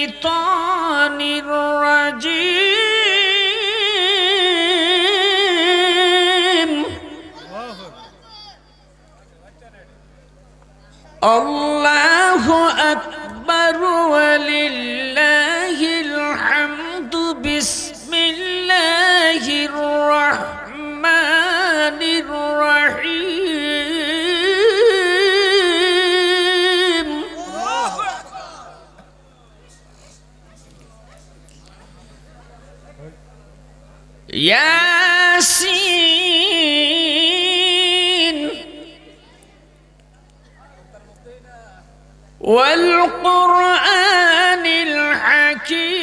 الشيطان الرجيم الله أكبر ولله الحمد بسم الله الرحمن الرحيم ياسين والقرآن الحكيم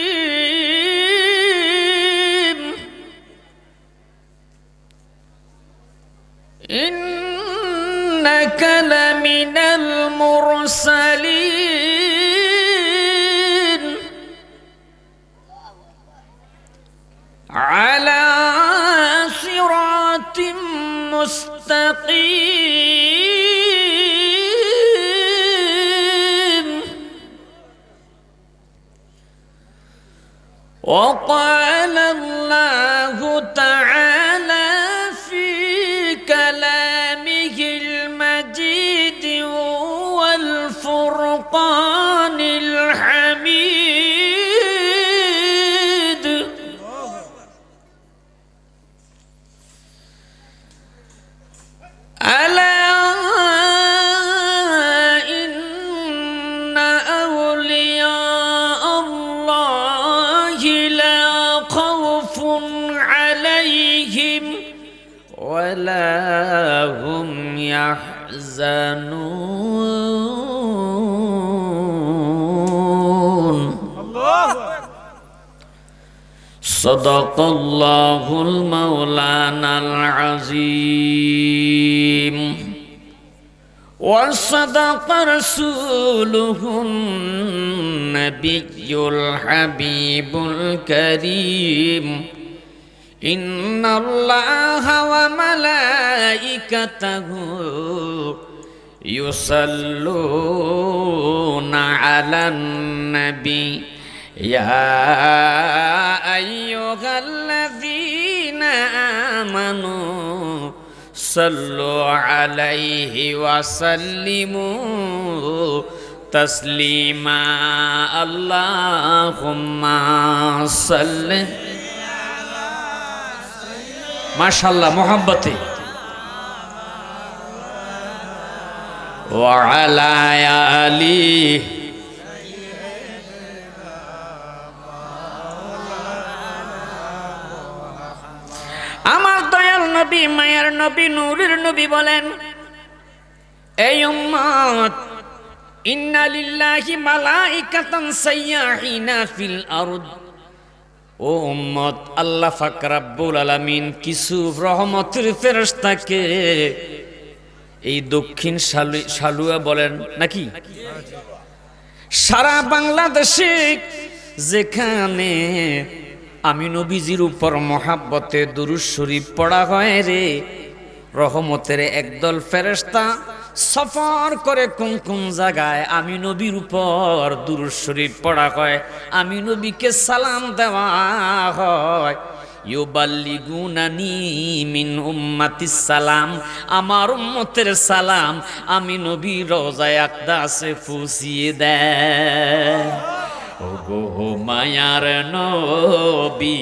إنك لمن المرسلين على صراط مستقيم وقال الله تعالى في كلامه المجيد والفرقان الحميد ألا إن أولياء الله لا خوف عليهم ولا هم يحزنون صدق الله المولانا العظيم وصدق رسوله النبي الحبيب الكريم إن الله وملائكته يصلون على النبي يا أيها الذين آمنوا صلوا عليه وسلموا تسليما اللهم صل ما شاء الله محبتي وعلى آله আমার দয়াল নবী মায়ার নবী নূরের নবী বলেন এই উম্মত ইন্না লিল্লাহি মালাইকাতান সাইয়াহিনা ফিল আরদ ও উম্মত আল্লাহ পাক রব্বুল আলামিন কিছু রহমতের ফেরেশতাকে এই দক্ষিণ সালুয়া বলেন নাকি সারা বাংলাদেশে যেখানে আমি নবীজির উপর মহাব্বতে দুরূদ শরীফ পড়া হয় রে রহমতের একদল ফেরেশতা সফর করে কোন কোন জায়গায় আমি নবীর উপর দুরূদ শরীফ পড়া হয় আমি নবীকে সালাম দেওয়া হয় ইউবাল্লিগুনানি মিন উম্মাতিস সালাম আমার উম্মতের সালাম আমি নবী রওজায়ে আকদাসে পৌঁছিয়ে দেয় ওগো মায়ার নবী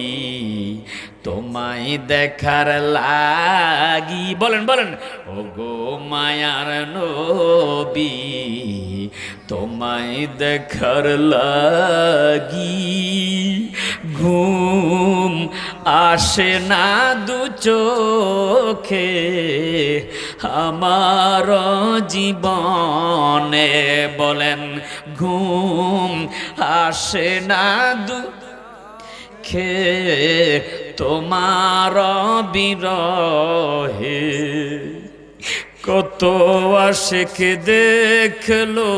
তোমায় দেখার লাগি বলেন বলেন ওগো মায়ার নবী তোমায় দেখার লাগি ঘুম আসে না দু চোখে আমার জীবনে বলেন ঘুম আসে না দু খে তোমার বিরহে কত আশিক দেখলো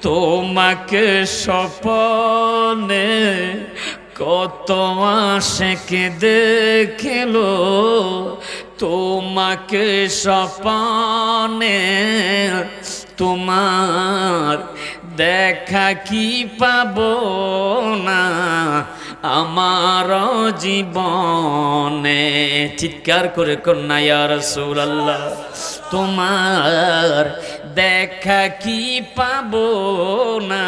তোমাকে স্বপ্নে কত আশিক দেখলো তোমাকে স্বপ্নে তোমার দেখা কি পাবো না আমার জীবনে। চিৎকার করে কন্যা ইয়া রাসূলুল্লাহ, তোমার দেখা কি পাবো না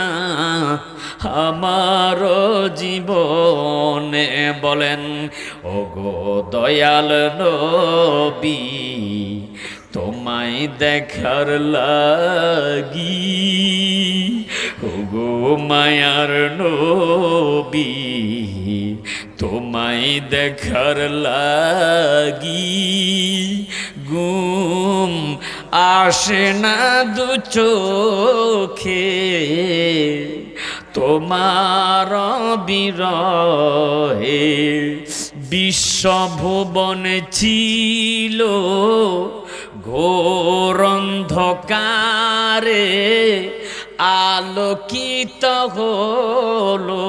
আমার জীবনে। বলেন ওগো দয়াল নবী, তোমায় দেখার লাগি, ওগো মায়ার নবী, তোমায় দেখার লাগি, ঘুম আসে না দু চোখে তোমার বিরহে। বিশ্বভুবন ছিল ঘোর অন্ধকারে, আলোকিত হলো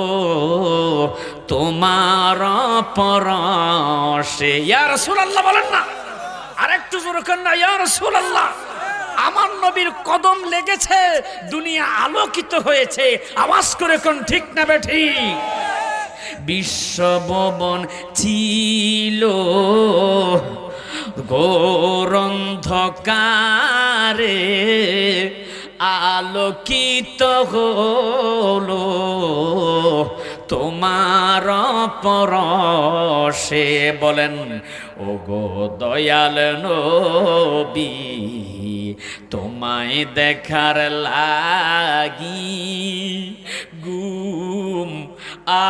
তোমার পরশে। ইয়া রাসূলুল্লাহ বলেন না, আরেকটু জোরে করেন না ইয়া রাসূলুল্লাহ। আমার নবীর কদম লেগেছে, দুনিয়া আলোকিত হয়েছে। আওয়াজ করে কোন ঠিক না বেঠিক? বিশ্বভুবন ছিল ঘোর অন্ধকারে, আলোকিত হলো তোমার পরশে। বলেন ওগো দয়াল নবী, তোমায় দেখার লাগি, ঘুম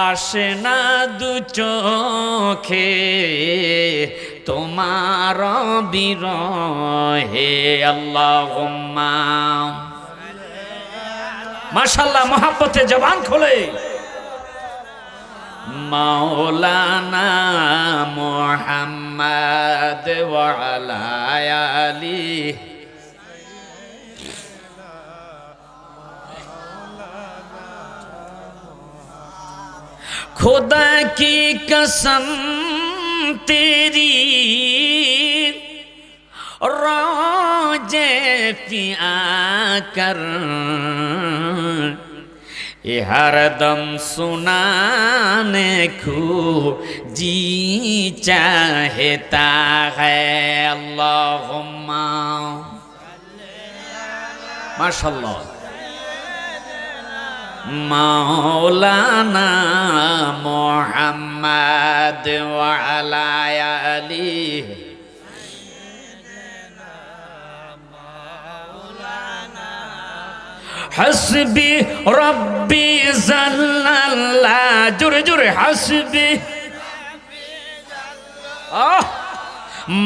আসে না দু চোখে তোমার বিরহে। আল্লাহুম্মা মাশাআল্লাহ, মোহাব্বতে জবান খোলে। মাওলানা মুহাম্মদ ওয়া আলা আলিহি खुदा की कसम तेरी रोजे पिया कर, ये हरदम सुनाने को जी चाहता है। अल्लाहुम्मा माशाअल्लाह। मौलाना मुहम्मद व अला आलिहि हस्बी रब्बी जल्लल्लाह। जुरे जुरे हस्बी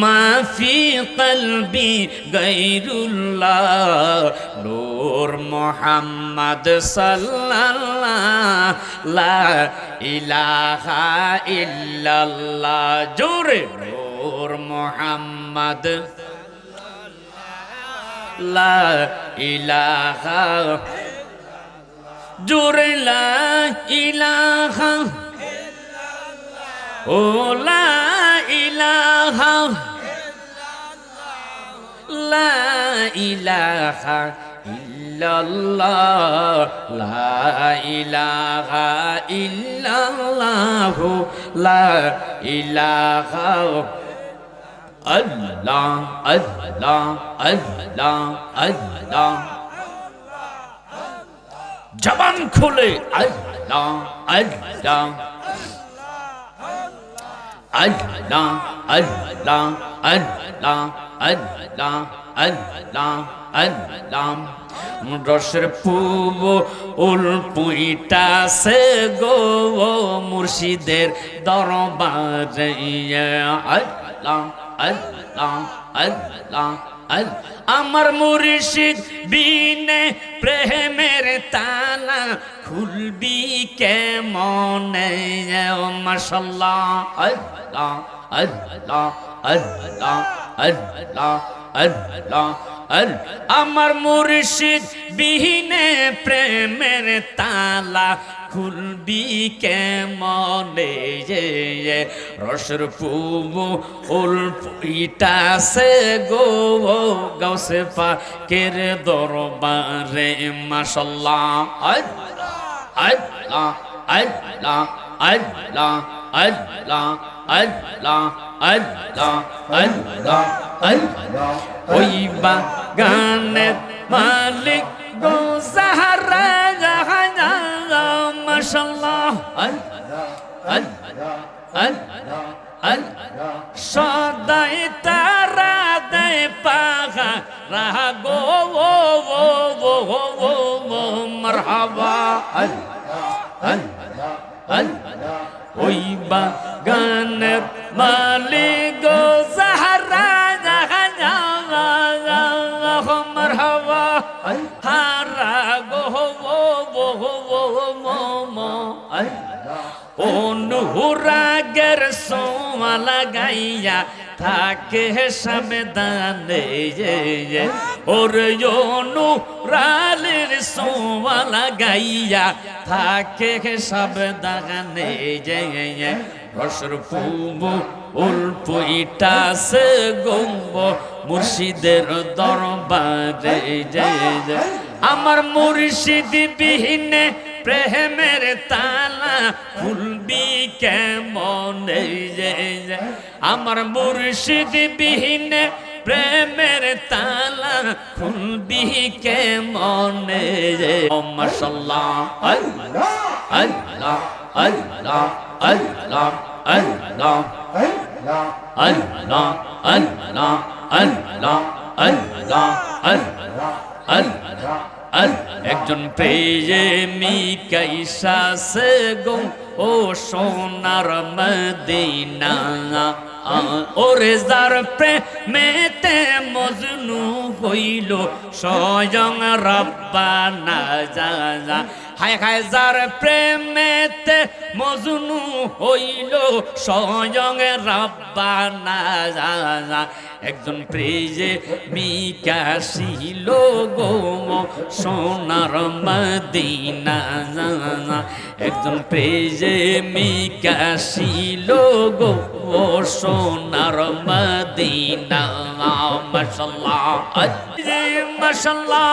माफी कल्बी गैरुल्लाह, नूर मोहम्मद सल्लल्लाह, ला इलाहा इल्लल्लाह। जोरे नूर मोहम्मद ला इलाहा, जोरे ला इलाहा, ओ ला इलाहा, ला इलाहा इल्लल्लाह, ला इलाहा इल्लल्लाह, ला इलाहा। अल्लाह अल्लाह अल्लाह अल्लाह, जबान खोले। अल्लाह अल्लाह अल्लाह अल्लाह अल्लाह अल्लाह अल्लाह अल्लाह। रसर पूब उल पुइटासे गो मुर्शिदेर दरबारे। अल्लाह अल्लाह अल्लाह अल्लाह। আমার মুর্শিদ বিনে প্রেমের তালা খুলবি কেমনে। মাশাআল্লাহ। আল্লাহ আল্লাহ আল্লাহ আল্লাহ আল্লাহ আমার মুর্শিদ বিহীনে প্রেমের তালা খুলবি কেমনে রসের পুবু উল্পিটাছে গো গাউসে পাকের দরবারে মাশাআল্লাহ আল্লাহ আল্লাহ আল্লাহ আল্লাহ আল্লাহ আল্লাহ আল্লাহ আল্লাহ ওই বাগানের মালিক গো জাহরা মাশাআল্লাহ সদাই তারা দেয় পাহারা গো মারহাবা ওই বাগানের মালিক গো জাহরা মারহাবা হারা গো অনুরাগের সোয়া লাগাইয়া থাকে সাবধানে ওর অনুরাগের সোয়া লাগাইয়া থাকে সাবধানে রসর পুবু উল্পুইটাছে গম্ব মুর্শিদের দরবারে আমার মুর্শিদ বিহীনে প্রেমের তালা খুলবি কেমনে আমার মুর্শিদ বিহীনে প্রেমের তালা খুলবি কেমনে মাশাআল্লাহ আল্লাহ আল্লাহ আল্লাহ আল্লাহ আল্লাহ আল্লাহ আল্লাহ আল্লাহ আল্লাহ আল্লাহ একজন প্রেমিক আইসাছে গো ও সোনার মদিনা ওরে যার প্রেমেতে মজনু হইল স্বয়ং রব্বানা যা হায় হায় যার প্রেমেতে মজনু হইল স্বয়ং রব্বানা যা একজন প্রেমিক আসিল গো সোনার মদিনা একজন প্রেমিক আসিল গো সোনার মদিনা মাশাআল্লাহ মাশাআল্লাহ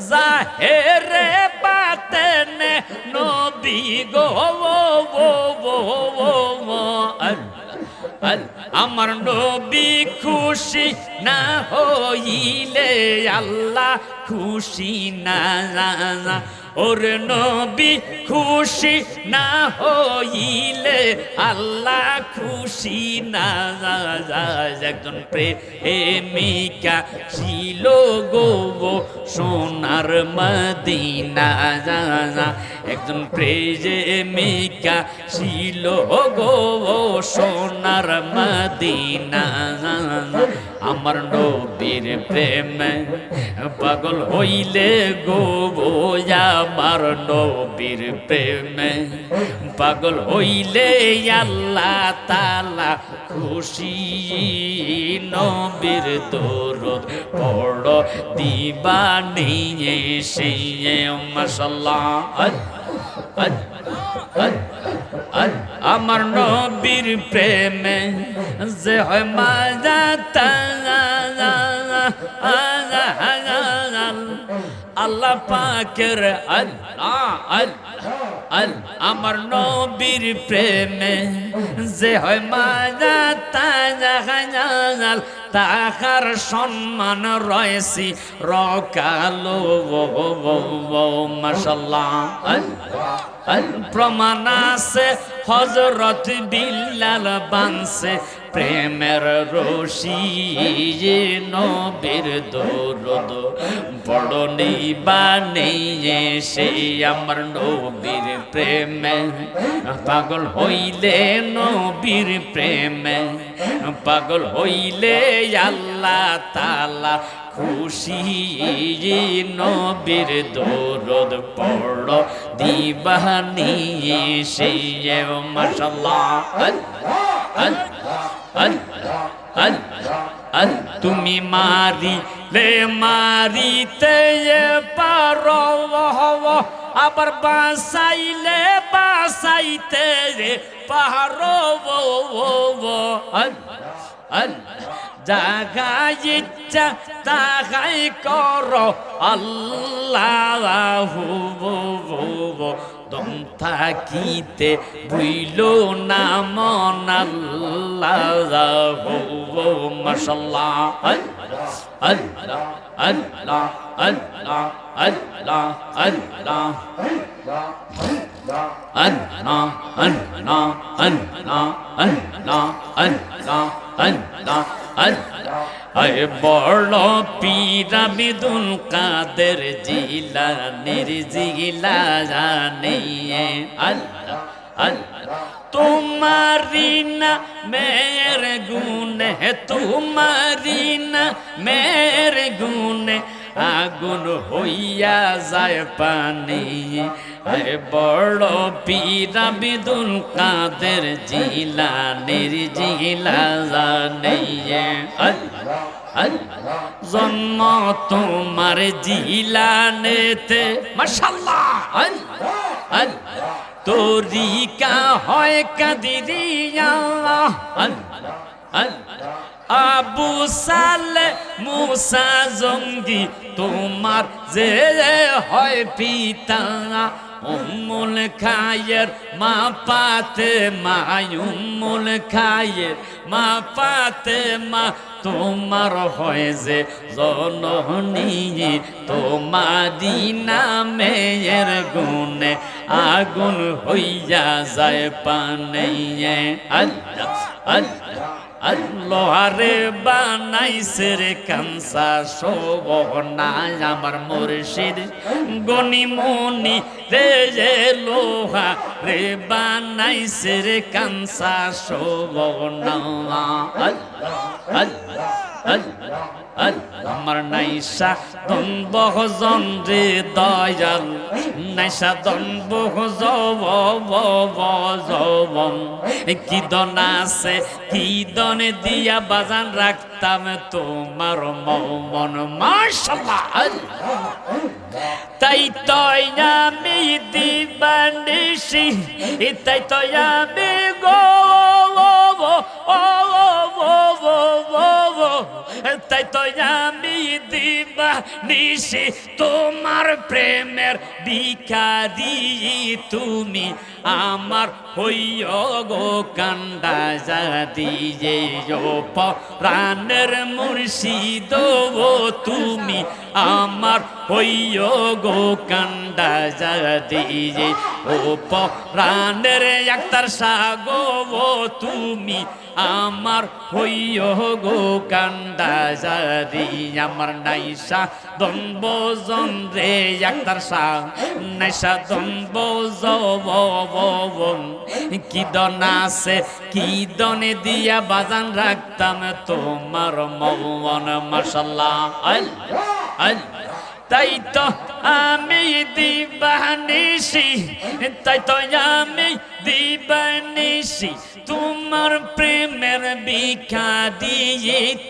জাহেরে বাতেনে নবী গো আমার নবী খুশি না হইলে আল্লাহ খুশি না ওর নবী খুশি না হইলে আল্লাহ খুশি না একজন প্রেমিকা ছিল গো সোনার মদিনা একজন প্রেমিকা ছিল গো সোনার মদিনা আমার নবীর প্রেমে পাগল হইলে গো আমার নবীর প্রেমে পাগল হইলে আল্লাহ তাআলা খুশি নবীর দরুদ পড় দিবানি সে মাশাআল্লাহ আমার নবীর প্রেমে যে হয় মাজা আল্লাহ পাকের আমার নবীর প্রেমে যে হয় মাজা তাহার সম্মান রয়েছি রকালো মাশাআল্লাহ প্রমাণ আছে হযরত বিল্লাল বানছে প্রেমের রশি নবীর দরুদ পড়নি বানে সে আমার নবীর প্রেমে পাগল হইলে নবীর প্রেমে পাগল হইলে আল্লাহ তাআলা খুশি নবীর দরুদ পড় দিবানি সে মাশাআল্লাহ তুমি মারিলে মারিতে পারো, আবার বাঁচাইলে বাঁচাইতে পারো। জাগাই ইচ্ছা তাহাই করো আল্লাহু, দম থাকিতে ভুইল না মন আল্লাহু। মাশাআল্লাহ আল্লাহ আল্লাহ আল্লাহ আল্লাহ আল্লাহ আল্লাহ আল্লাহ আল্লাহ আল্লাহ আল্লাহ আল্লাহ আল্লাহ। আয় বড় পীর আব্দুল কাদের জিলানীর জিলানি আল্লাহ আল্লাহ। তোমারি না মের গুনে, তোমারি না মের গুনে আগুন হইয়া যায় পানি। আয় বড় পীর আব্দুল কাদের জিলানীর জিলানি আল্লাহ আল্লাহ। জন্ম তোমার জিলানেতে, মাশাআল্লাহ আল্লাহ আল্লাহ। তরিকা হয় কাদিরিয়া আল্লাহ আল্লাহ। আবু সালে মুসা জঙ্গি তোমার যে হয় পিতা। উম্মুল খায়ের মা ফাতেমা, উম্মুল খায়ের মা ফাতেমা তোমার হয় যে জননী। তোমারি নামের গুণে আগুন হইয়া যায় পানে আল্লাহ আল্লাহ। আল্লাহরে বানাইছে রে কামসা শোভনা, আমার মুর্শিদ গনিমনি রে লোহা রে বানাইছে রে কামসা শোভনা আল্লাহ আল্লাহ আল্লাহ আল্লাহ। আমার নাইসা দম্বহ জন রে দয়াল, নাইসা দম্বহ জবন। কি দন আছে কি দনে দিয়া বাজান রাখতাম তোমার মন। মাশাআল্লাহ আল্লাহ। তাই তো আমি দিবানিশি, তাই তো আমি গো তাই তো আমি দিবানিশি তোমার প্রেমের ভিখারি। তুমি আমার হইও গো কান্দা জাদি, প্রাণের মুর্শিদ তুমি আমার হইও গো কান্দা জাদি। ও প্রাণের আক্তার সাগো তুমি আমার হইও গো কান্দা জাদি। আমার নাইসা দম্ব জন রে আক্তার শাহ, নাইসা দম্ব জবন। কি দন আছে কি দনে দিয়া বাজান রাখতাম তোমার মন। মাশাআল্লাহ আল্লাহ আল্লাহ। তাই তো আমি দিবানিশি, তাই তো আমি দিবানিশি তোমার প্রেমের ভিখারি।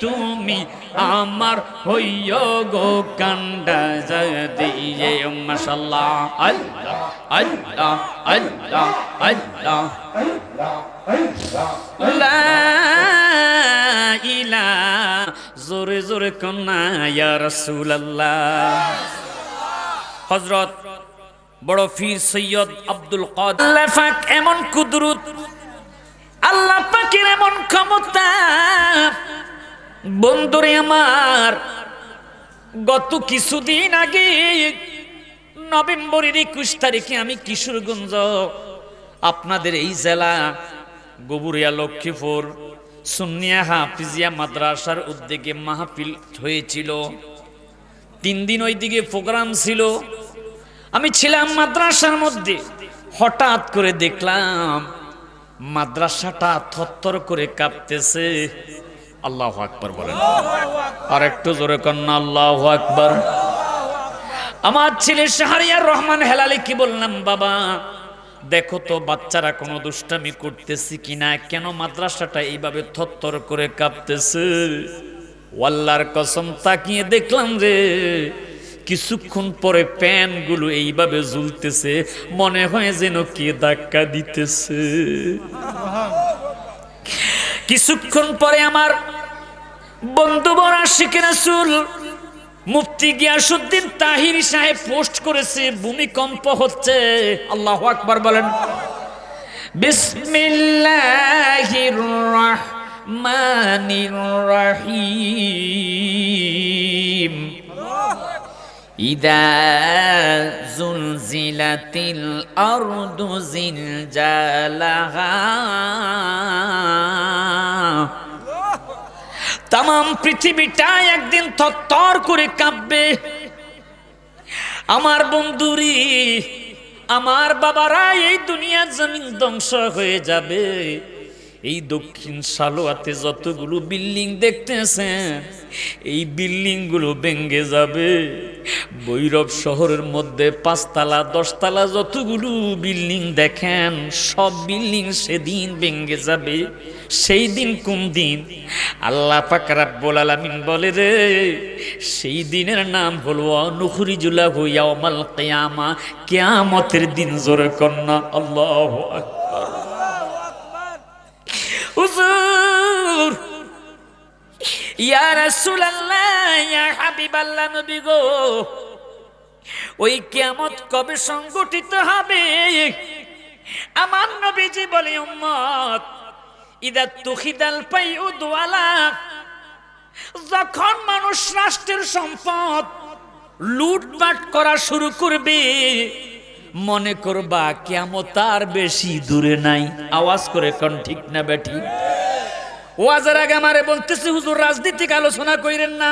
তুমি আমার হইও গো কান্দা জাদি। মাশাআল্লাহ আল্লাহ আল্লাহ আল্লাহ আল্লাহ। লা ইলাহা, জোরে জোরে কন্যা ইয়া রাসূলুল্লাহ। হযরত বড় পীর সৈয়দ আব্দুল কাদের আল্লাহ পাক এমন কুদরত, আল্লাহ পাকের এমন ক্ষমতা। বন্ধুরে আমার, গত কিছুদিন আগে নভেম্বরের 21 তারিখে আমি কিশোরগঞ্জ, আপনাদের এই জেলা গবুরিয়া লক্ষ্মীপুর সুন্নিয়া হাফিজিয়া মাদ্রাসার উদ্যোগে মাহফিল হয়েছিল। 3 দিন ওই দিকে প্রোগ্রাম ছিল। আমি ছিলাম মাদ্রাসার মধ্যে। হঠাৎ করে দেখলাম মাদ্রাসাটা থরথর করে কাঁপতেছে। আল্লাহু আকবার বলেন, আর একটু জোরে কন্যা আল্লাহু আকবার। আমার ছেলে শাহরিয়ার রহমান হেলালি কি বললাম, বাবা দেখো তো বাচ্চারা কোনো দুষ্টামি করতেছে কিনা, কেন মাদ্রাসাটা এইভাবে থরথর করে কাঁপতেছে। আল্লাহর কসম তাকিয়ে দেখলাম রে, কিছুক্ষণ পরে প্যানগুলো এইভাবে ঝুলতেছে, মনে হয় যেন কে ধাক্কা দিতেছে। কিছুক্ষণ পরে আমার বন্ধু বড় আশিক রাসূল মুফতি গিয়াসউদ্দিন তাহিরি সাহেব পোস্ট করেছে ভূমিকম্প হচ্ছে। আল্লাহু আকবার বলেন। বিসমিল্লাহির রাহমানির রহিম। ইদা জুলজিলাতিল আরদু জিলজালাহা। তাম পৃথিবীটা একদিন থরথর করে কাঁপবে। আমার বন্ধুরি, আমার বাবারা, এই দুনিয়ার জমিন ধ্বংস হয়ে যাবে। এই দক্ষিণ সালোয়াতে যতগুলো বিল্ডিং দেখতেছেন, এই বিল্ডিং গুলো ভেঙে যাবে। ভৈরব শহরের মধ্যে 5 তলা 10 তলা যতগুলো বিল্ডিং দেখেন, সব বিল্ডিং সেদিন ভেঙে যাবে। সেই দিন কোন দিন? আল্লাহ পাক রব্বুল আলামিন বলে রে, সেই দিনের নাম হলো নুখরিজুলাহু ইয়াউমাল কিয়ামা, কিয়ামতের দিন। জোরে কন্না আল্লাহু আকবার। হুজুর, ইয়া রাসূলুল্লাহ, ইয়া হাবিবাল্লাহ, নবী গো, ওই কিয়ামত কবে সংগঠিত হবে? আমার নবীজি বলে, উম্মত, ইদা তুখিদাল ফাইউদ ওয়ালা, যখন মানুষ রাষ্ট্রের সম্পদ লুটপাট করা শুরু করবে, মনে করবা কিয়ামত আর বেশি দূরে নাই। আওয়াজ করে কোন ঠিক না বেঠি? ওয়াজের আগে আমারে বলতেছে, হুজুর রাজনীতিক আলোচনা কইরেন না।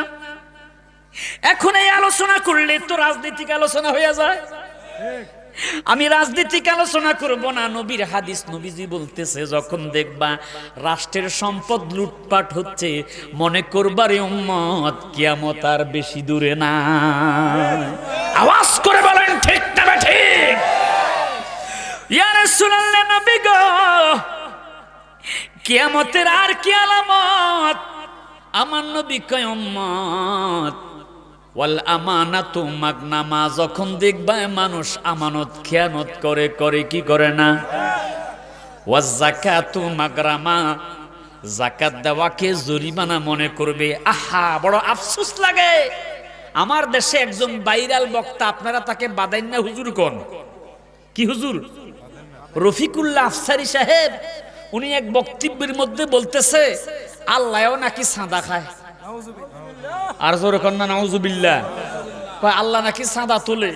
এখন এই আলোচনা করলে তো রাজনীতিক আলোচনা হয়ে যায়। আমি রাজনীতিক আলোচনা করব না, নবীর হাদিস। নবীজি বলতেছে, যখন দেখবা রাষ্ট্রের সম্পদ লুটপাট হচ্ছে, মনে করবা রে উম্মত, কিয়ামত আর বেশি দূরে না। আওয়াজ করে বলেন ঠিক না ঠিক? ইয়া রাসূলুল্লাহ, নবী গো, কিয়ামতের আর কি আলামত? আমার নবী কয়, উম্মত, ওয়াল আমানাতু মাগনামা, যখন দেখবা মানুষ আমানত খেয়ানত করে, করে কি করে না? ওয়াজ যাকাতু মাগরামা, যাকাত দেওয়াকে জরিমানা মনে করবে। আহা, বড় আফসোস লাগে। আমার দেশে একজন ভাইরাল বক্তা, আপনারা তাকে বাদাইন না হুজুর কোন? কি হুজুর? রফিকুল্লাহ আফসারি সাহেব। উনি এক বক্তব্যের মধ্যে বলতেছে, আল্লাহও নাকি সাদা খায়। আর জোরে কন্যা নাউজুবিল্লাহ। আল্লাহ নাকি সাদা তোলে।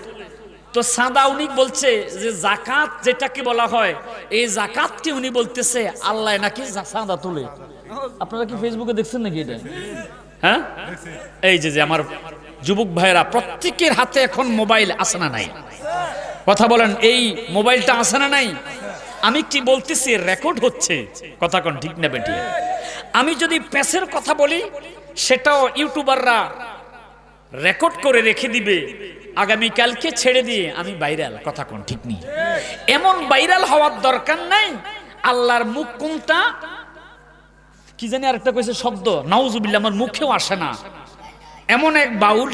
তো সাদা উনি বলছে যে যাকাত যেটাকে বলা হয়, এই যাকাতকে উনি বলতেছে আল্লাহ নাকি সাদা তোলে। আপনারা কি ফেসবুকে দেখছেন নাকি এটা? হ্যাঁ, এই যে আমার যুবক ভাইরা, প্রত্যেকের হাতে এখন মোবাইল আছে না নাই? কথা বলেন, এই মোবাইলটা আছে না নাই? আমি কি বলতেছি রেকর্ড হচ্ছে, কথা কোন ঠিক না বেটি? আমি যদি পেছের কথা বলি, সেটাও ইউটিউবাররা রেকর্ড করে রেখে দিবে, আগামী কালকে ছেড়ে দিয়ে আমি ভাইরাল। কথা কোন ঠিক নেই? এমন ভাইরাল হওয়ার দরকার নাই। আল্লাহর মুখ কোনটা কি জানি আরেকটা কইছে শব্দ, নাউজুবিল্লাহ, আমার মুখেও আসে না। এমন এক বাউল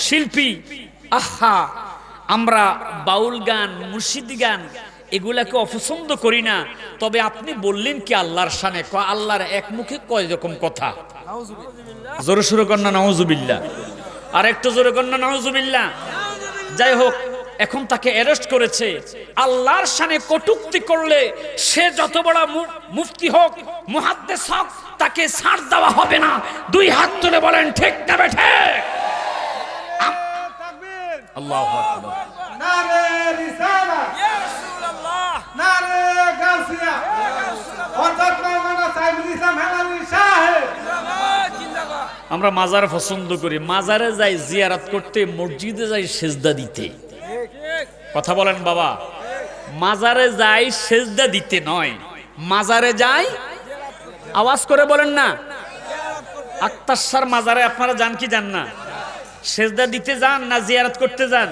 শিল্পী, আহা, আমরা বাউল গান, মুর্শিদি গান এগুলাকে অপছন্দ করি না। তবে আপনি বললেন কি আল্লাহর শানে? আল্লাহর এক মুখে কয় রকম কথা। জোরে সুরে কন্যা নাউজুবিল্লাহ। আর একটু জোরে কন্যা নাউজুবিল্লাহ। যাই হোক, এখন তাকে অ্যারেস্ট করেছে। আল্লাহর শানে কটূক্তি করলে সে যত বড় মুফতি হোক, মুহাদ্দিস হোক, তাকে ছাড় দেওয়া হবে না। 2 হাত তুলে বলেন ঠিক না বেঠে? আল্লাহু আকবার। নারে রিসালাত, ইয়া রাসূলুল্লাহ, নারে গাউসিয়া, হযরত মাওলানা সাইফুল ইসলাম হেলালি সাহেব জিন্দাবাদ, জিন্দাবাদ। আমরা মাজার পছন্দ করি, মাজারে যাই জিয়ারত করতে, মসজিদে যাই সেজদা দিতে। কথা বলেন বাবা, মাজারে যাই সেজদা দিতে নয়, মাজারে যাই, আওয়াজ করে বলেন না, আক্তার শাহর মাজারে আপনারা যান কি যান না? সেজদা দিতে যান না জিয়ারত করতে যান?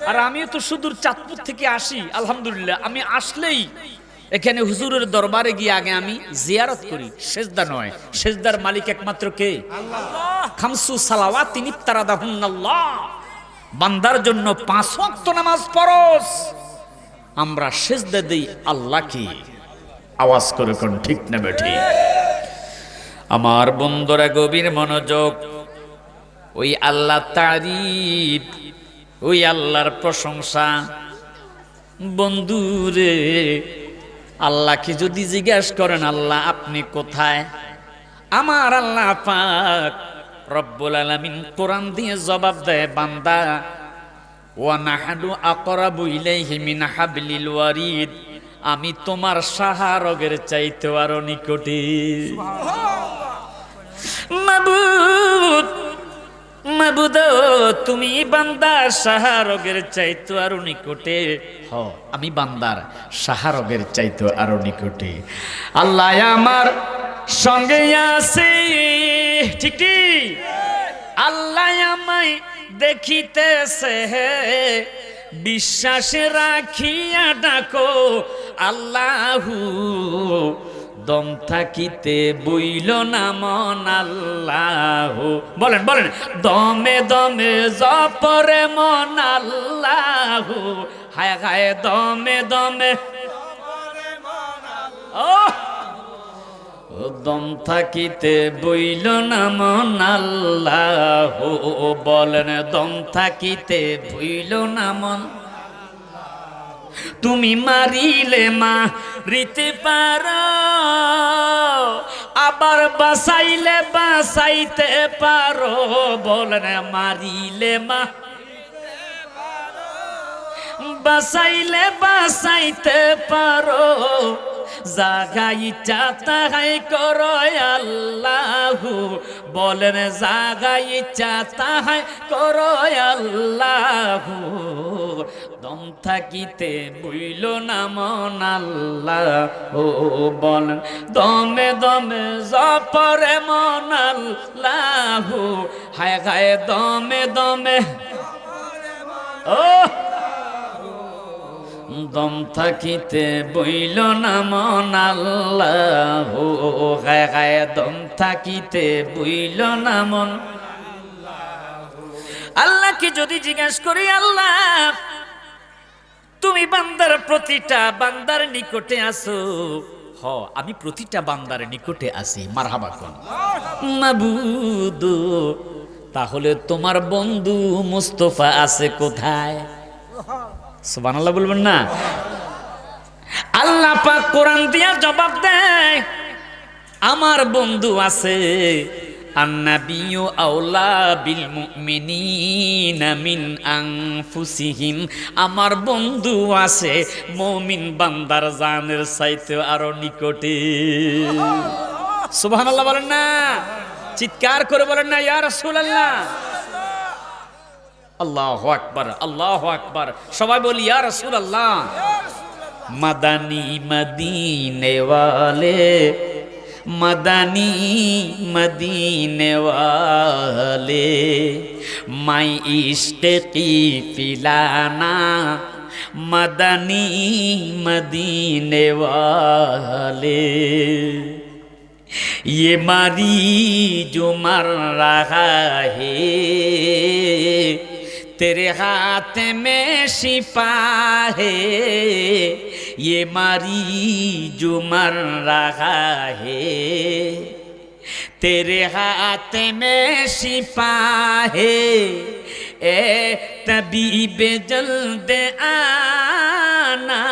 আর আমিও তো সুদূর চাঁদপুর থেকে আসি। আলহামদুলিল্লাহ, আমি আসলেই এখানে হুজুরের দরবারে গিয়ে আগে আমি জিয়ারত করি। সেজদা নয়, সেজদার মালিক একমাত্র কে? খামসু সালাওয়াতিন ইফতারাদাহুন্নাল্লাহ, বান্দার জন্য 5 ওয়াক্ত নামাজ ফরজ। আমরা সেজদা দেই আল্লাহকে। আওয়াজ করে কোন ঠিক না বেঠি? আমার বন্ধুরা গভীর মনোযোগ। ওই আল্লাহ তারিফ, ওই আল্লাহর প্রশংসা। বন্ধুরে, আল্লাহকে যদি জিজ্ঞাসা করেন আল্লাহ আপনি কোথায়, আমার আল্লাহ পাক রব্বুল আলামিন কোরআন দিয়ে জবাব দেয়, বান্দা ওয়া নাহাদু আকরাবু ইলাইহি মিন হাবলিল ওয়ারিদ, আমি তোমার সাহারগের চাইতে আরো নিকটে। মাবুদ, মাবুদ, তুমি বান্দার সাহারগের চাইতে আরো নিকটে। হ, আমি বান্দার সাহারগের চাইতে আরো নিকটে। আল্লাহ আমার সঙ্গে আছে, ঠিক ঠিক। আল্লাহ আমায় দেখিতেছে, বিশ্বাসে রাখিয়া ডাকো আল্লাহু। দম থাকিতে বইল না মন আল্লাহু। বলেন বলেন, দমে দমে জপরে মন আল্লাহু। হায় হায়, দমে দমে দম থাকিতে বইল না মন আল্লাহু। বলেন, দম থাকিতে বইল না মন। তুমি মারিলে মারিতে পারো, আবার বাঁচাইলে বাঁচাইতে পারো। বলেন, মারিলে বাঁচাইলে বাঁচাইতে পারো। জাগাই ইচ্ছা তাহাই করো আল্লাহু। বলেন, জাগাই ইচ্ছা তাহাই করো আল্লাহু। দম থাকিতে বইল না মন আল্লাহু। বলেন, দমে দমে জপরে মন আল্লাহু। হায় হায়, দমে দমে ও দম থাকিতে বইল না মন আল্লাহু। গায়ে গায়ে দম থাকিতে বইল না মন। আল্লাহকে যদি জিজ্ঞাসা করি, আল্লাহ তুমি বান্দার প্রতিটা বান্দার নিকটে আছো। হ, আমি প্রতিটা বান্দার নিকটে আছি। মারহাবা কোন মাবুদ, তাহলে তোমার বন্ধু মুস্তাফা আছে কোথায়? সুবহানাল্লাহ বলবেন না? আল্লাহ পাক কোরআন দিয়া জবাব দেয়, আমার বন্ধু আছে। আন্নাবিয়্যু আওলা বিল মুমিনিনা মিন আনফুসিহিম, আমার বন্ধু আছে মুমিন বান্দার জানের চাইতে আরো নিকটে। সুবহানাল্লাহ বলেন না? চিৎকার করে বলেন না ইয়া রাসূলুল্লাহ? আল্লাহু আকবার, আল্লাহু আকবার। সবাই বলি ইয়া রাসূলুল্লাহ। মাদানী মদিনে ওয়ালে, মদানী মদিনে ওয়ালে, মাই ইশকে কি পিলানা, মদানী মদিনে ওয়ালে। ये मारी जो मर रहा है, तेरे हाथ में शिफा है। ये मारी जो मर रहा है, तेरे हाथ में शिफा है। ए तबीब जल्द आना,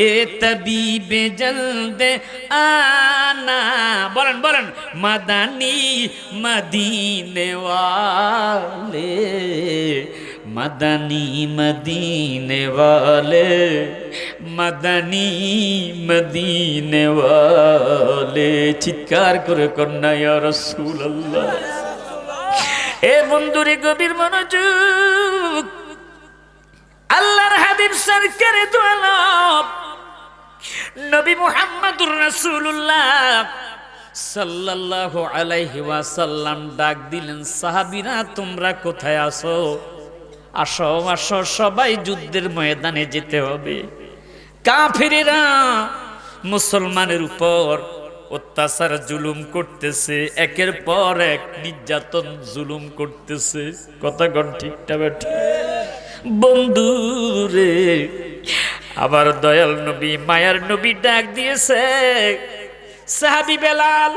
এ তবিবে জলদে আনা। বলেন বলেন, মাদানী মদিনে ওয়ালে, মাদানী মদিনে ওয়ালে, মাদানী মদিনে ওয়ালে। চিৎকার করে কন্যা ইয়া রাসূলুল্লাহ। এ বন্ধুরে গভীর মনোযোগ। আল্লাহর হাবিব সরকারে দু আলম নবী মুহাম্মদুর রাসূলুল্লাহ সাল্লাল্লাহু আলাইহি ওয়াসাল্লাম ডাক দিলেন, সাহাবীরা তোমরা কোথায় আছো? আসো আসো সবাই যুদ্ধের ময়দানে যেতে হবে। কাফেরেরা মুসলমানের উপর অত্যাচার জুলুম করতেছে, একের পর এক নির্যাতন জুলুম করতেছে। কথা কোন ঠিকটা বেঠিক? বন্ধুরে, আবার দয়াল নবী মায়ার নবী ডাক দিয়েছে, সাহাবী বেলাল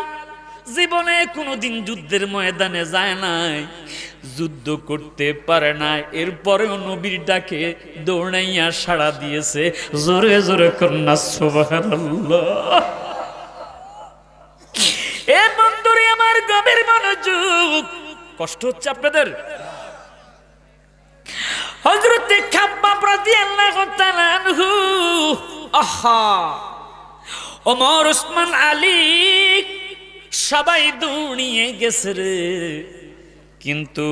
জীবনে কোনোদিন যুদ্ধের ময়দানে যায় নাই, যুদ্ধ করতে পারে না, এরপরেও নবীর ডাকে দৌড়াইয়া সাড়া দিয়েছে। জোরে জোরে কন্যা সুবহানাল্লাহ। এ বন্ধুরে আমার গভীর মনোযোগ, কষ্ট হচ্ছে আপনাদের? হযরতে খাব্বাব রাদিয়াল্লাহু তাআলা আনহু, আহা, ওমর, ওসমান, আলী সবাই দৌড়িয়ে গেছে রে, কিন্তু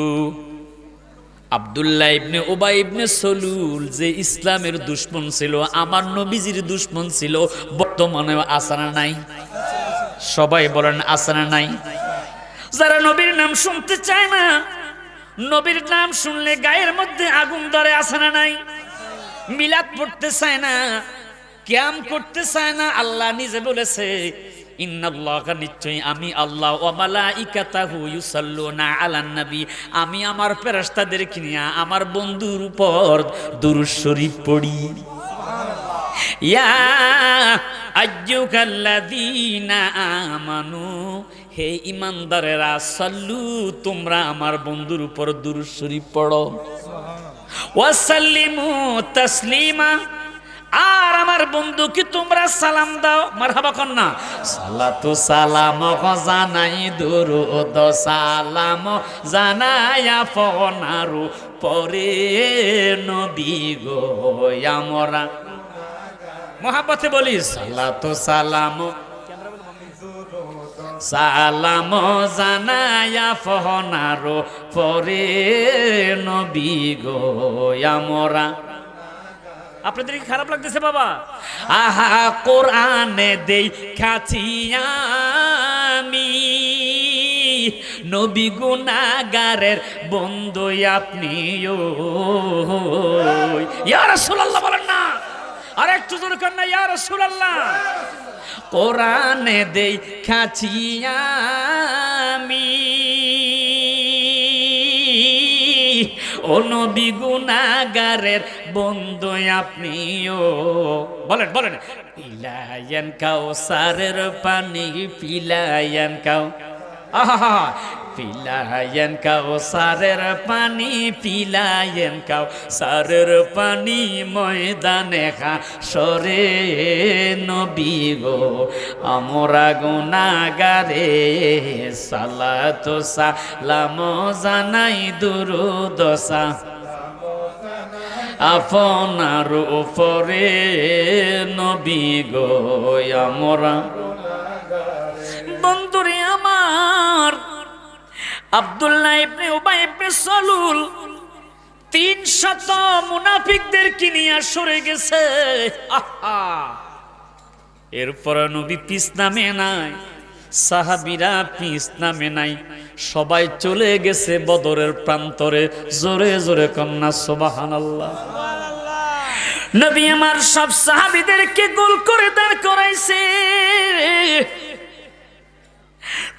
আব্দুল্লাহ ইবনে উবাই ইবনে সলুল যে ইসলামের দুশমন ছিল, আমার নবীজির দুশমন ছিল, বর্তমানে আছে না নাই? সবাই বলেন আছে না নাই? যারা নবীর নাম শুনতে চায় না, নবীর নাম শুনলে গায়ের মধ্যে আগুন ধরে, আছে না নাই? মিলাদ পড়তে চায় না, কিয়াম করতে চায় না। আল্লাহ নিজে বলেছে, ইন্নাল্লাহা, নিশ্চয়ই আমি আল্লাহ, ওয়া মালাইকাতাহু ইউসাল্লুনা আলান নবী, আমি আমার ফেরেশতাদেরকে নিয়ে আমার বন্ধুর উপর দুরূদ শরীফ পড়ি। ইয়া আইয়ুহাল্লাযীনা আমানু, হে ঈমানদারেরা, সাল্লু, তোমরা আমার বন্ধুর উপর দুরূদ শরীফ পড়ো। ওয়া সাল্লিমু তাসলিমা, আর আমার বন্ধুকে তোমরা সালাম দাও। মারহাবা কন্যা। সালাতু সালাম জানাই দুরুদ সালাম জানাই আপনার পরে নবী গো আমরা। মহাব্বতে বলি সালাতু সালাম সালাম জানাই আপনার পরে নবী গো আমরা। আপনাদের কি খারাপ লাগতেছে বাবা? আহা, কোরআনে দেখাছি আমি নবী গুনাহগারের বন্ধু আপনিও। ইয়া রাসূলুল্লাহ বলেন না, আর একটু জোরে কর না, ইয়া রাসূলুল্লাহ। কোরআনে দেখাছি আমি ও নবী গুনাহগারের বন্ধু আপনিও। বলেন বলেন। পিলায়েন কাউসারের পানি পিলায়েন কাউ, আহা, পিলায়েন কাউসারের পানি পিলায়েন কাউসারের পানি ময়দানে হাশরে নবী গো আমরা গুনাহগারে সালাতু সালাম জানাই দুরূদ আপনার উপরে নবী গো আমরা। বন্ধুরে আমার, আব্দুল্লাহ ইবনে উবাই ইবনে সলুল 300 মুনাফিকদেরকে নিয়ে সরে গেছে। আহা, এরপর নবী পিছ নামে নাই, সাহাবীরা পিছ নামে নাই, সবাই চলে গেছে বদরের প্রান্তরে। জোরে জোরে কন্যা সুবহানাল্লাহ। নবী আমার সব সাহাবীদেরকে গোল করে দাঁড় করাইছে,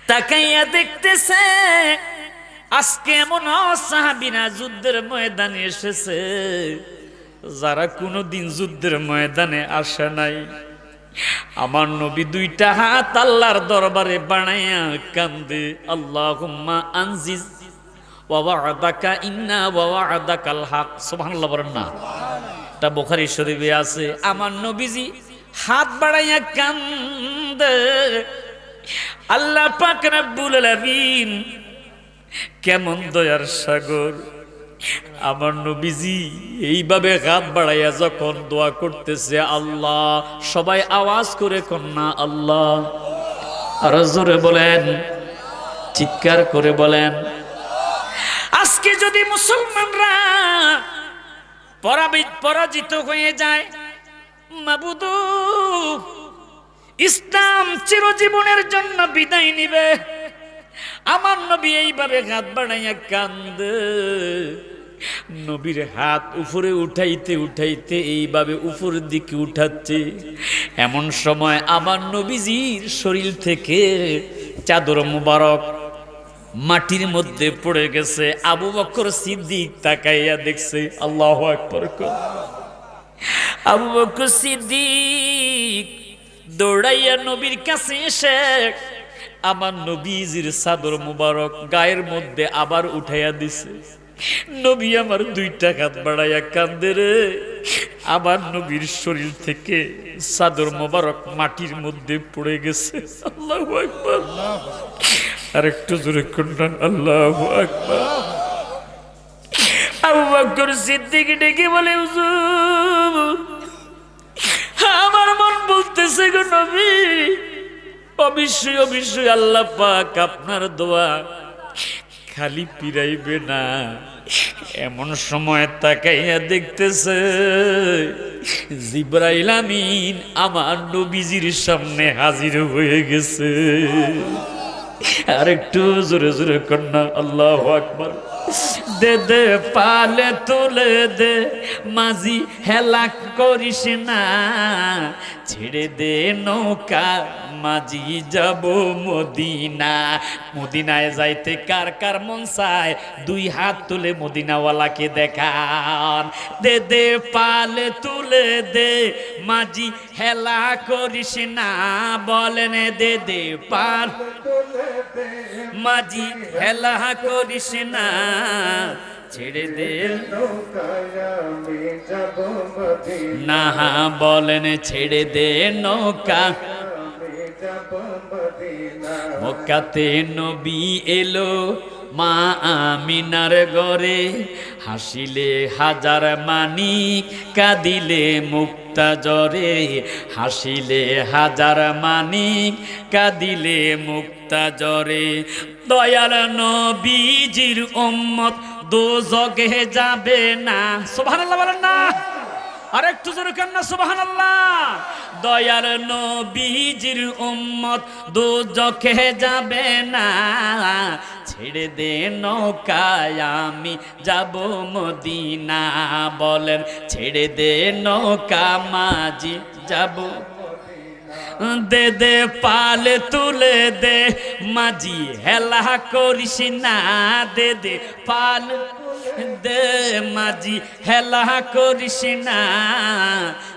তাকাইয়া দেখতেছে আজকে এমন সাহাবীরা যুদ্ধের ময়দানে এসেছে যারা কোনোদিন যুদ্ধের ময়দানে আসে নাই। আমার নবী দুইটা হাত আল্লাহর দরবারে বানাইয়া কান্দে, আল্লাহুম্মা আনজিজ ওয়া ওয়া'দাকা ইন্না ওয়া ওয়া'দাকাল হক। সুবহানাল্লাহ বলেন না? এটা বুখারী শরীফে আছে। আমার নবীজি হাত বাড়াইয়া কান্দে, আল্লাহ পাক রব্বুল আলামিন কেমন দয়ার সাগর। আমার নবীজি এইভাবে হাত বাড়াইয়া যখন দোয়া করতেছে, আল্লাহ, সবাই আওয়াজ করে কন্যা আল্লাহ, আর জোরে বলেন, চিৎকার করে বলেন। আজকে যদি মুসলমানরা পরাজিত হয়ে যায়, মাবুদু, ইসলাম চিরজীবনের জন্য বিদায় নিবে। আমার নবী এইভাবে হাত বাড়াইয়া কান্দে, নবীর হাত উপরে উঠাইতে উঠাইতে এইভাবে উপরের দিকে উঠাচ্ছে। এমন সময় আমার নবীজির শরীর থেকে চাদর মুবারক মাটির মধ্যে পড়ে গেছে। আবু বকর সিদ্দিক তাকাইয়া দেখছে। আল্লাহু আকবার। আবু বকর সিদ্দিক দৌড়াইয়া নবীর কাছে এসে আমার নবীজির চাদর মুবারক গায়ের মধ্যে আবার উঠাইয়া দিছে। নবী আমার দুইটা হাত বাড়াইয়া কান্দে রে। আমার নবীর শরীর থেকে চাদর মুবারক মাটির মধ্যে পড়ে গেছে। আল্লাহু আকবার। আর একটু জোরে কন্যান আল্লাহু আকবার। আবু বকর সিদ্দিক ডেকে বলে, হুজুর আমার মন বলতেছে গো নবী, অবশ্যই অবশ্যই আল্লাহ পাক আপনার দোয়া খালি ফিরাইবে না। এমন সময় তাকাইয়া দেখতেছে জিবরাইল আমিন আমার নবীজির সামনে হাজির হয়ে গেছে। আর একটু জোরে জোরে কন্যা আল্লাহু আকবার। দে দে পালে তুলে দে মাঝি হেলা করিস না, ছেড়ে দে নৌকা মাঝি যাব মদিনা। মদিনায় যাইতে কার কার মন চায় দুই হাত তুলে মদিনাওয়ালাকে দেখান। দে দে পালে তুলে দে মাঝি হেলা করিস না, বলেন দে দে পাল মাঝি হেলা করিস না, ছেড়ে দে না, বলেন ছেড়ে দে নৌকা। মক্কাতে নবী এলো মা আমিনার ঘরে, হাসিলে হাজার মানিক কাঁদিলে মুক্তা জরে, হাসিলে হাজার মানিক কাঁদিলে মুক্তা জরে। দয়াল নবীজির উম্মত দোজখে যাবে না। সুবহানাল্লাহ বলেন না, আর একটু জোরে কেন না সুবহানাল্লাহ। দয়াল নবীজির উম্মত দোজখে যাবে না, ছেড়ে দে নৌকায় আমি যাব মদিনা, বলেন ছেড়ে দে নৌকা মাঝি যাব। দে দে পালে তুলে দে মাঝি হেলা করিস না, দে দে পাল দে মাঝি হেলা করিস না,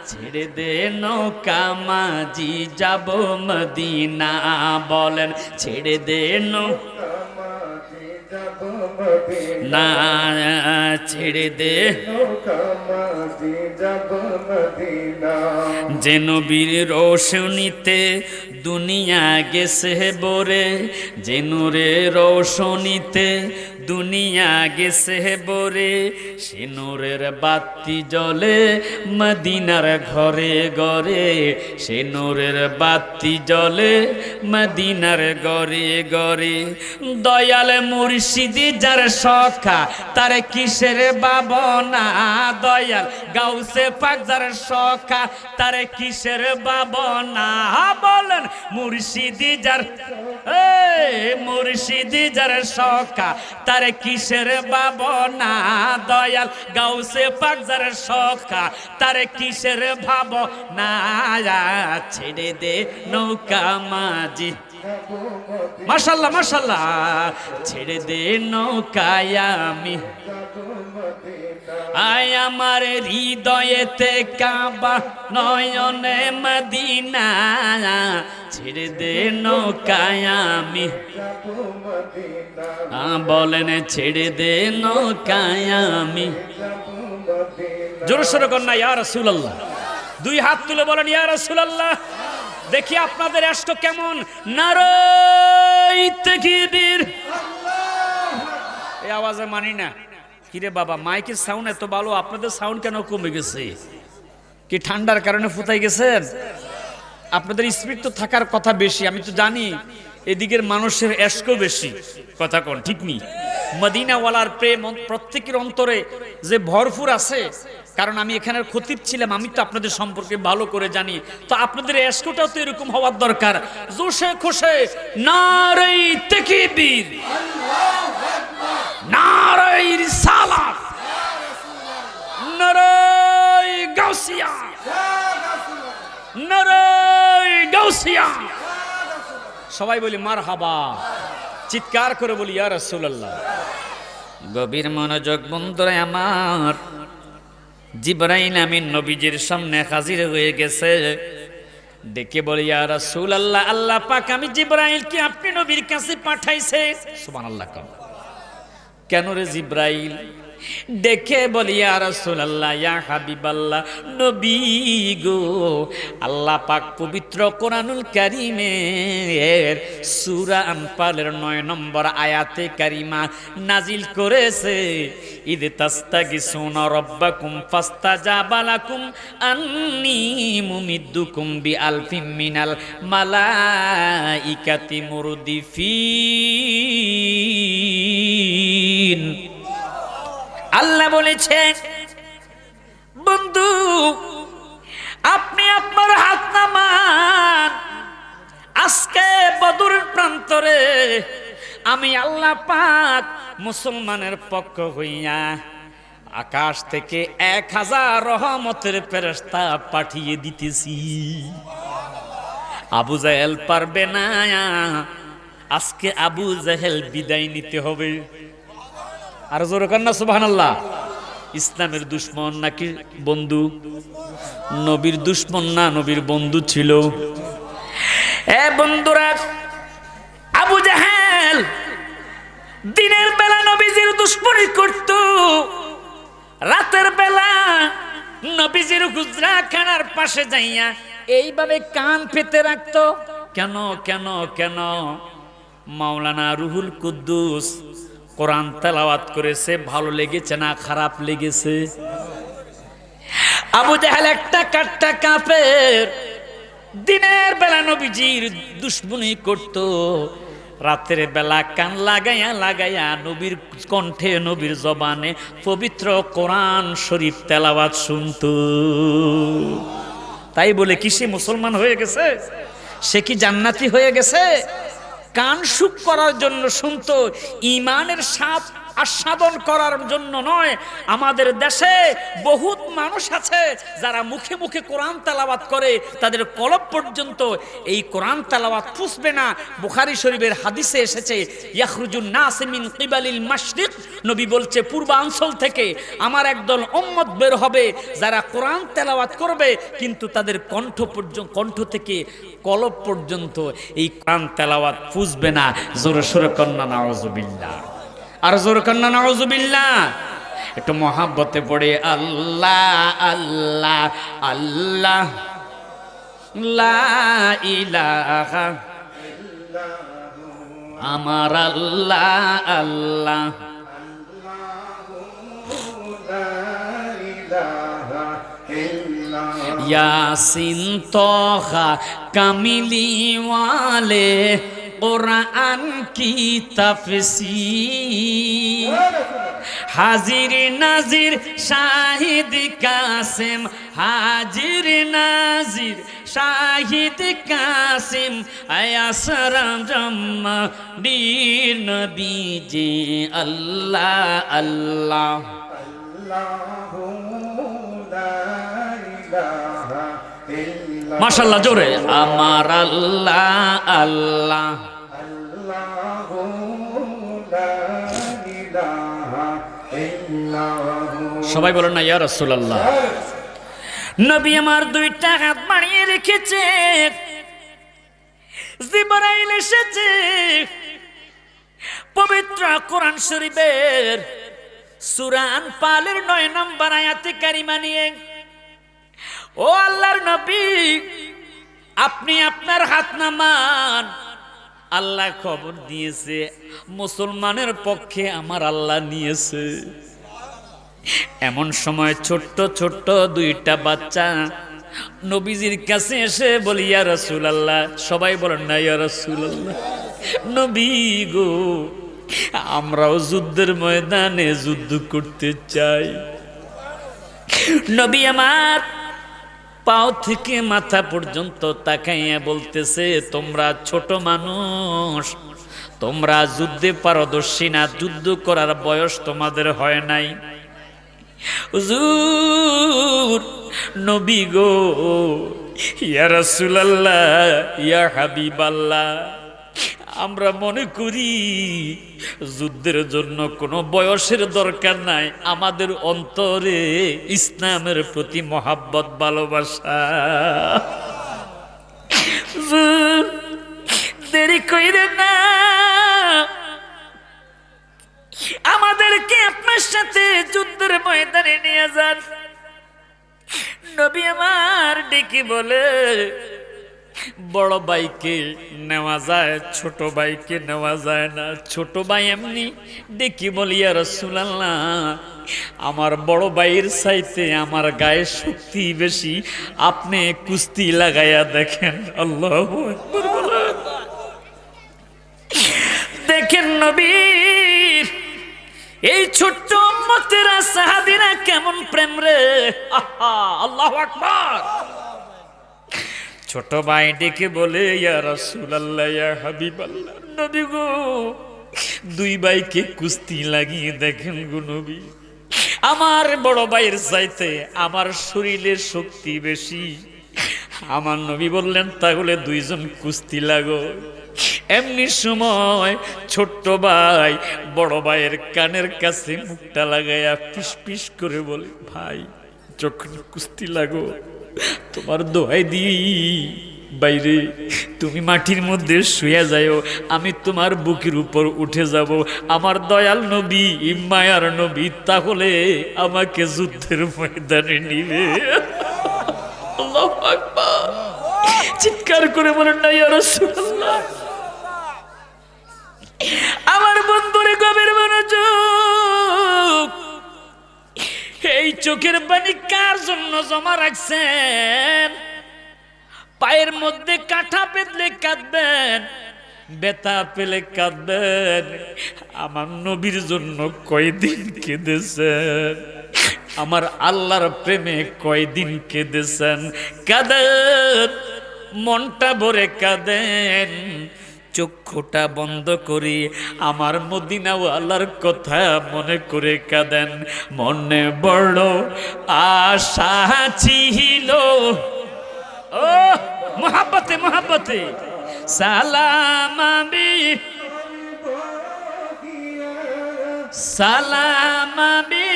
ছেড়ে দে নৌকা মাঝি যাব মদিনা, বলেন ছেড়ে দে নৌকা না, ছেড়ে দে যে নবীর রোশনীতে দুনিয়া গেছে বরে, যে নূরের রোশনীতে দুনিয়া গেছে বরে, সে নূরের বাতি জ্বলে মদিনার ঘরে ঘরে, সে নূরের বাতি জ্বলে মদিনার ঘরে ঘরে। দয়াল মুর্শিদি যার সখা তার কিসের বাবনা, দয়াল গাউসে পাক যার সখা তার কিসের বাবনা, বলেন মুর্শিদি যার মুর্শিদি যার সখা তার কিসের বাবনা, দয়াল গাউসে পাক যার সখা তার কিসের ভাবনা, ছেড়ে দে নৌকা মাঝি। মাশাআল্লাহ মাশাআল্লাহ। ছেড়ে দে নৌকায় আমি, আয় আমার হৃদয়েতে কাবা নয়নে মদিনা, ছেড়ে দে নৌকায় আমি, বলেন ছেড়ে দে নৌকায় আমি। জোরে সোরে কন্যা ইয়া রাসূলুল্লাহ। দুই হাত তুলে বলেন ইয়া রাসূলুল্লাহ। দেখি আপনাদের এষ্ট কেমন। নারায়ে তাকবীর। এই আওয়াজে মানি না। কিরে বাবা মাইকের সাউন্ড এত ভালো, আপনাদের সাউন্ড কেন কমে গেছে? কি ঠান্ডার কারণে ফুতাই গেছেন? আপনাদের স্পিড তো থাকার কথা বেশি, আমি তো জানি এদিকের মানুষের এশকও বেশি। কথা কোন ঠিক নেই? মদিনাওয়ালার প্রেম প্রত্যেকের অন্তরে যে ভরপুর আছে, কারণ আমি এখানের খতিব ছিলাম, আমি তো আপনাদের সম্পর্কে ভালো করে জানি। তো আপনাদের এশকটাও তো এরকম হওয়ার দরকার। জোশে খুশে নারায়ে তাকবীর, নারায়ে রিসালাত, সবাই বলি মারহাবা, চিৎকার করে বলি ইয়া রাসূলুল্লাহ। গভীর মনোযোগ বন্ধুরা আমার, জিবরাইল আমিন নবীজির সামনে হাজির হয়ে গেছে। ডেকে বলি ইয়া রাসূলুল্লাহ, আল্লাহ পাক আমি জিবরাইলকে আপনি নবীর কাছে পাঠাইছে। সুবহানাল্লাহ। কেন রে জিবরাইল? ডেকে বলি ইয়া রাসূলুল্লাহ, ইয়া হাবিবাল্লাহ, নবী গো, আল্লাহ পাক পবিত্র কোরআনুল কারীমের সূরা আনফালের 9 নম্বর আয়াতে কারিমা নাজিল করেছে। ইদ তাস্তাগিসুনা রাব্বাকুম ফাস্তাজাবা লাকুম আন্নী মুমিদ্দুকুম বিআলফিম মিনাল মালাইকাতি মুরদিফিন। আল্লাহ বলেছেন, বন্ধু আপনি আপনার হাত নামান, আজকে বদরের প্রান্তরে আমি আল্লাহ পাক মুসলমানের পক্ষ হইয়া আকাশ থেকে 1000 রহমতের ফেরেশতা পাঠিয়ে দিতেছি। আবু জাহেল পারবে না, আজকে আবু জাহেল বিদায় নিতে হবে। আর জোরে কান না সুবহানাল্লাহ। ইসলামের দুশমন নাকি বন্ধু? নবীর দুশমন না নবীর বন্ধু ছিল। এ বন্ধুরা, আবু জাহেল দিনের বেলা নবীজির দুশমনি করত, রাতের বেলা নবীজির হুজরা খানার পাশে যাইয়া এইভাবে কান পেতে রাখতো। কেন কেন কেন? মাওলানা রুহুল কুদ্দুস কোরআন তেলাওয়াত করেছে, ভালো লেগেছে না খারাপ লেগেছে? আবু জাহেল একটা কাট্টা কাফের, দিনের বেলা নবীজির দুশমনি করত, রাতের বেলা কান লাগাইয়া লাগাইয়া নবীর কণ্ঠে নবীর জবানে পবিত্র কোরআন শরীফ তেলাওয়াত শুনত। তাই বলে কি সে মুসলমান হয়ে গেছে? সে কি জান্নাতি হয়ে গেছে? কান সুখ করার জন্য শুনতো, ঈমানের স্বাদ আস্বাদন করার জন্য নয়। আমাদের দেশে বহুত মানুষ আছে যারা মুখে মুখে কোরআন তেলাওয়াত করে, তাদের কলব পর্যন্ত এই কোরআন তেলাওয়াত পুষবে না। বুখারী শরীফের হাদিসে এসেছে, ইয়াখরুজুন নাস মিন কিবালিল মাশরিক, নবী বলছে পূর্বাঞ্চল থেকে আমার একদল উম্মত বের হবে যারা কোরআন তেলাওয়াত করবে, কিন্তু তাদের কণ্ঠ থেকে কলব পর্যন্ত এই কোরআন তেলাওয়াত পুষবে না। জোরে সোরে কন্না নাউজুবিল্লাহ। আর জোর কন্না নাউজুবিল্লাহ। একটু মহাব্বতে পড়ে আল্লাহ আল্লাহ আল্লাহ লা ইলাহা আমার আল্লাহ আল্লাহ ইয়াসিন তোহা কামিলি ওয়ালে कुरान की तफसीर हाजिर नाजिर शाहिद कासिम हाजिर नाजिर शाहिद कासिम असरम जम्मा दीन बीजे अल्लाह अल्लाह माशाल्लाह जोरे अमर अल्लाह अल्लाह সবাই বলেন না ইয়া রাসূলুল্লাহ। নবী আমার দুইটা হাত বাড়িয়ে রেখেছে, জিবরাইল এসেছে পবিত্র কোরআন শরীফের সূরা আনফালের 9 নম্বর আয়াতে কারিমা নিয়ে। ও আল্লাহর নবী, আপনি আপনার হাত নামান। আল্লাহ খবর দিয়েছে মুসলমানের পক্ষে আমার আল্লাহ নিয়েছে। এমন সময় ছোট্ট ছোট্ট দুইটা বাচ্চা নবীজির কাছে এসে বলি ইয়া রাসূলুল্লাহ। সবাই বলেন না ইয়া রাসূলুল্লাহ। নবী গো, আমরাও যুদ্ধের ময়দানে যুদ্ধ করতে চাই। নবী আমার পাও থেকে মাথা পর্যন্ত তাকাইয়া বলতেছে, তোমরা ছোট মানুষ, তোমরা যুদ্ধে পারদর্শী না, যুদ্ধ করার বয়স তোমাদের হয় নাই। হুজুর নবী গো, ইয়া রাসূলুল্লাহ, ইয়া হাবিবাল্লাহ, আমরা মনে করি যুদ্ধের জন্য কোনো বয়সের দরকার নাই, আমাদের অন্তরে ইসলামের প্রতি মহাব্বত ভালোবাসা। দেরি কইরে না, আমাদেরকে আপনার সাথে যুদ্ধের ময়দানে নিয়ে যান। নবী আমার ডেকে বলে, বড় ভাইকে নেওয়া যায়, ছোট ভাইকে নেওয়া যায় না। ছোট ভাই এমনি ডেকে বলি, ইয়া রাসূলুল্লাহ, আমার বড় ভাইয়ের চাইতে আমার গায়ে শক্তি বেশি, আপনি কুস্তি লাগাইয়া দেখেন। আল্লাহু আকবার বলেন। দেখেন নবীর এই ছোট্ট উম্মতেরা সাহাবীরা কেমন প্রেম রে, আহা, আল্লাহু আকবার। ছোট ভাই ডেকে বলে, ইয়া রাসূলুল্লাহ, ইয়া হাবিবাল্লাহ, নবী গো, দুই ভাইকে কুস্তি লাগিয়ে দেখেন গো নবী, আমার বড় ভাইয়ের চাইতে আমার শরীরের শক্তি বেশি। আমার নবী বললেন, তাহলে দুইজন কুস্তি লাগো। এমনি সময় ছোট্ট ভাই বড় ভাইয়ের কানের কাছে মুখটা লাগাইয়া পিস পিস করে বলে, ভাই যখন কুস্তি লাগো তোমার দোহাই দিই বাইরে, তুমি মাটির মধ্যে শুয়ে যাও, আমি তোমার বুকের উপর উঠে যাব। আমার দয়াল নবী, মায়ার নবী, তাহলে আমাকে যুদ্ধের ময়দানে নিবে। আল্লাহু আকবার। চিৎকার করে বলেন না, ইয়া রাসূলুল্লাহ। আমার বন্ধুরে গভীর মনোযোগ, এই চোখের পানি কার জন্য জমা রাখছেন? পায়ের মধ্যে কাঁটা পেতলে কাঁদবেন, ব্যথা পেলে কাঁদবেন। আমার নবীর জন্য কয়দিন কেঁদেছেন? আমার আল্লাহর প্রেমে কয়দিন কেঁদেছেন? কাঁদেন, মনটা ভরে কাঁদেন, চক্ষুটা বন্ধ করি আমার মদিনাওয়ালার কথা মনে করে কাঁদেন। মনে বড় আশা ছিল, ও মোহাব্বতে মোহাব্বতে, সালাম আমি, সালাম আমি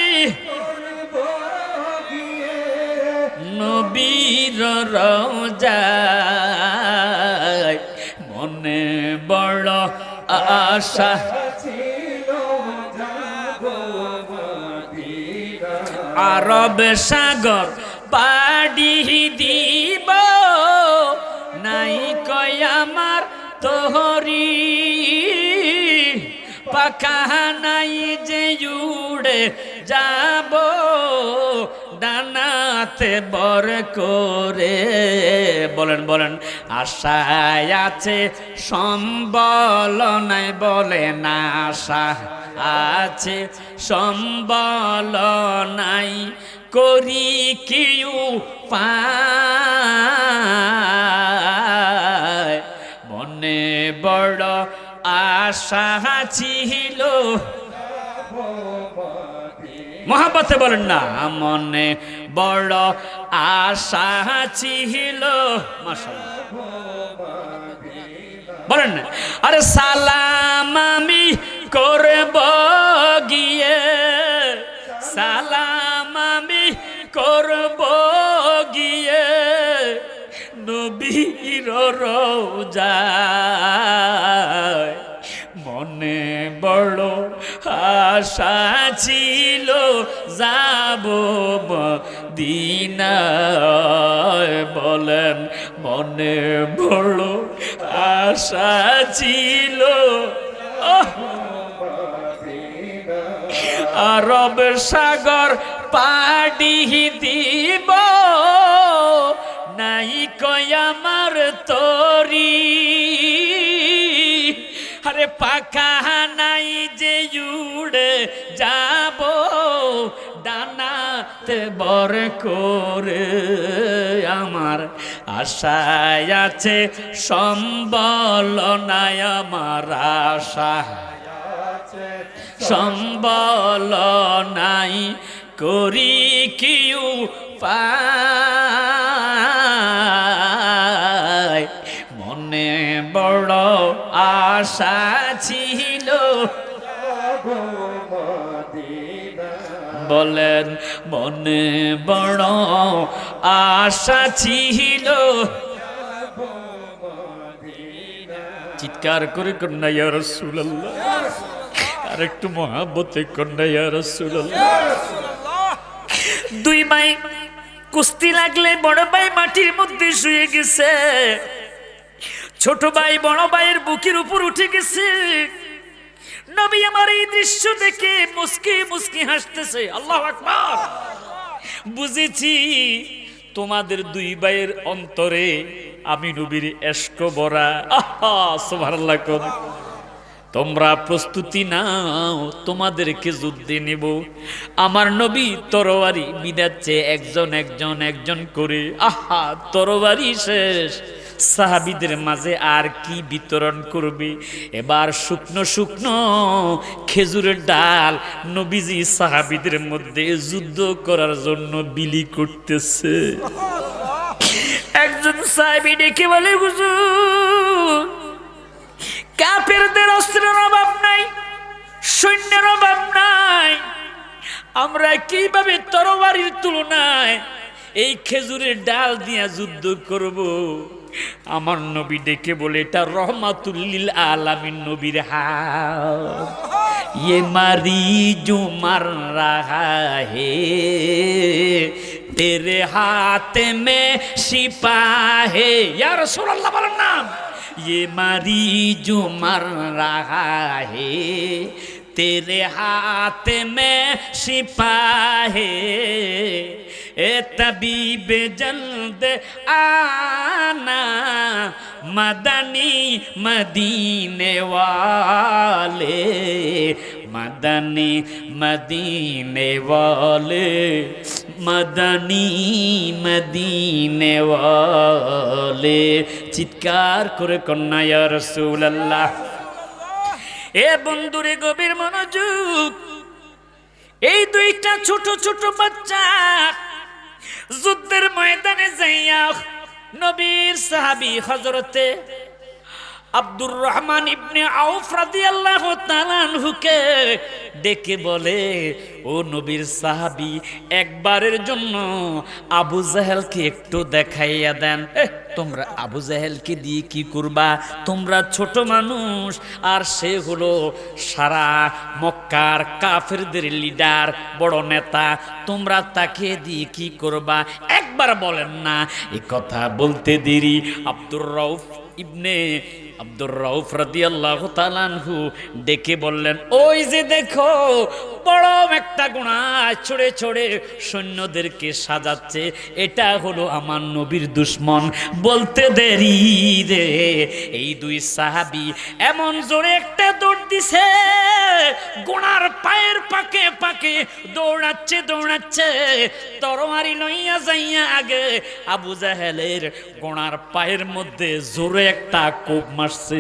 নবীর রওজায়, মনে বড় আশা ছিল আরব সাগর পাড়ি দিব, নাই কয় আমার তোহরি, পাখা নাই যে উড়ে যাব, ডানাতে বর করে। বলেন বলেন, আশায় আছে সম্বল নাই, বলে না আশা আছে সম্বল নাই, করি কিউ পায়। মনে বড় আশা ছিল, মহাব্বতে বলেন না, মনে বড় আশা ছিল। মাশাআল্লাহ বলেন না, আরে সালাম আমি করব গিয়ে, সালাম আমি করব গিয়ে নবীর রওজায়, মনে বড় আশা ছিল যাব মদিনায়। বলেন, মনে বড় আশা ছিল আরব সাগর পাড়ি দিব, নাই কয় আমার তরি, আরে পাখা নাই যে উড়ে যাব, ডানাতে বর করে। আমার আশায় আছে সম্বল নাই, আমার আশা সম্বল নাই, করি কিউ পায়। মনে বড় আশা ছিল, বলেন মনে বড় আশা ছিল। চিৎকার করে কন্যা ইয়া রাসূলুল্লাহ, আর একটু মহাব্বতে কন্যা ইয়া রাসূলুল্লাহ। দুই ভাই কুস্তি লাগলে বড় ভাই মাটির মধ্যে শুয়ে গেছে, ছোট ভাই বড় ভাইয়ের বুকের উপর উঠে গেছে। নবী আমার এই দৃশ্য দেখে মুস্কি মুস্কি হাসতেছে। আল্লাহু আকবার। বুঝেছি তোমাদের দুই ভাইয়ের অন্তরে আমি নবীর ইশক ভরা। আহা সুবহানাল্লাহ। তোমরা প্রস্তুতি নাও, তোমাদেরকে যুদ্ধে নেব। আমার নবী তরবারি বিদাচ্ছে একজন একজন একজন করে। আহা তরবারি শেষ, সাহাবীদের মাঝে আর কি বিতরণ করবে? এবার শুকনো শুকনো খেজুরের ডাল নবীজি সাহাবীদের মধ্যে যুদ্ধ করার জন্য বিলি করতেছে। একজন সাহাবী ডেকে বলে, হুজুর কাফেরদের অস্ত্রের অভাব নাই, সৈন্যের অভাব নাই, আমরা কিভাবে তরবারির তুলনায় এই খেজুরের ডাল দিয়া যুদ্ধ করব? আমার নবী ডেকে বলে, এটা রহমাতুল লিল আলামিন নবীর হাত। ये मरीजू मर रहा है, तेरे हाथ में शिफा है। या रसूल अल्लाह बोलन ना, ये मरीजू मर रहा है, तेरे हाथ में शिफा है। ए तबीब जल्द आना, मदनी मदीने वाले, मदनी मदीने वाले, मदनी मदीने वाले। চিৎকার করে কন্যা ইয়া রাসূলুল্লাহ। এ বন্ধুরে গভীর মনোযোগ, এই দুইটা ছোট ছোট বাচ্চা যুদ্ধের ময়দানে যাইয়া নবীর সাহাবী হযরতে আব্দুর রহমান ইবনে আউফ রাদিয়াল্লাহু তাআলা আনহুকে ডেকে বলে, ও নবীর সাহাবী একবারের জন্য আবু জাহেলকে একটু দেখাইয়া দেন। তোমরা আবু জাহেলকে দিয়ে কি করবা? তোমরা ছোট মানুষ, আর সে হলো সারা মক্কার কাফেরদের লিডার, বড় নেতা। তোমরা তাকে দিয়ে কি করবা? একবার বলেন না। এই কথা বলতে দেরি আব্দুর রউফ রাদিয়াল্লাহু তাআলা আনহু ডেকে বললেন, ওই যে দেখো বড় একটা গোনা ছড়ে ছড়ে সৈন্যদেরকে সাজাচ্ছে, এটা হলো আমার নবীর দুশমন। বলতে দেরি রে, এই দুই সাহাবী এমন জোরে একটা দৌড় দিছে, গোনার পায়ের পাকে পাকে দৌড়াচ্ছে দৌড়াচ্ছে, তরবারি লইয়া যাইয়া আগে আবু জাহেলের গোনার পায়ের মধ্যে জোরে একটা কোপ মারছে।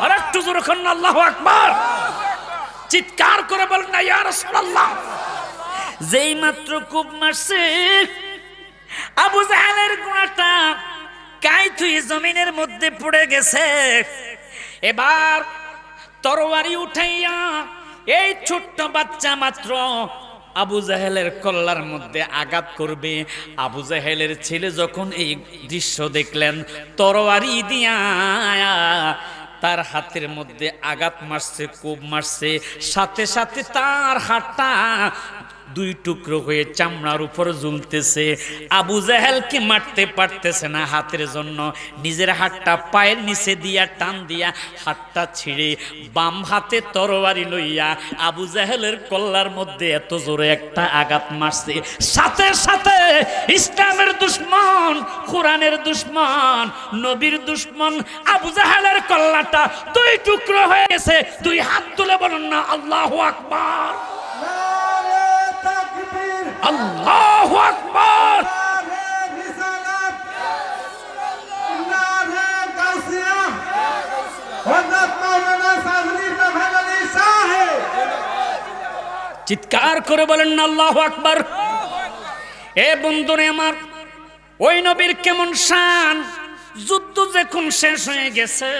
আর একটু জোরে কন্যা আল্লাহু আকবার। চিৎকার করে বলেন না ইয়া রাসূলুল্লাহ। যেই মাত্র কোপ মারছে, আবু জাহেলের গোনাটা কাইথুই জমিনের মধ্যে পড়ে গেছে। এবার তরবারি উঠাইয়া এই ছোট্ট বাচ্চা মাত্র আবু জাহেলের কল্লার মধ্যে আঘাত করবে। আবু জাহেলের ছেলে যখন এই দৃশ্য দেখলেন, তরবারি দিয়া তার হাতের মধ্যে আঘাত মারছে, কোপ মারছে, সাথে সাথে তার হাতটা দুই টুকরো হয়ে চামড়ার উপর ঝুলতেছে। আবু জাহেলকে মারতে পারতেছে না হাতের জন্য, নিজের হাতটা পায়ের নিচে দিয়া টান দিয়া হাতটা ছিঁড়ে বাম হাতে তরবারি লইয়া আবু জাহেলের কল্লার মধ্যে এত জোরে একটা আঘাত মারছে, সাথে সাথে ইসলামের দুশমন, কোরআনের দুশমন, নবীর দুশমন আবু জাহেলের কল্লাটা দুই টুকরো হয়ে গেছে। দুই হাত তুলে বলুন না আল্লাহু আকবার। আল্লাহু আকবার। চিৎকার করে বলেন না আল্লাহু আকবার। এ বন্ধুরে আমার, ওই নবীর কেমন শান! যুদ্ধ যখন শেষ হয়ে গেছে,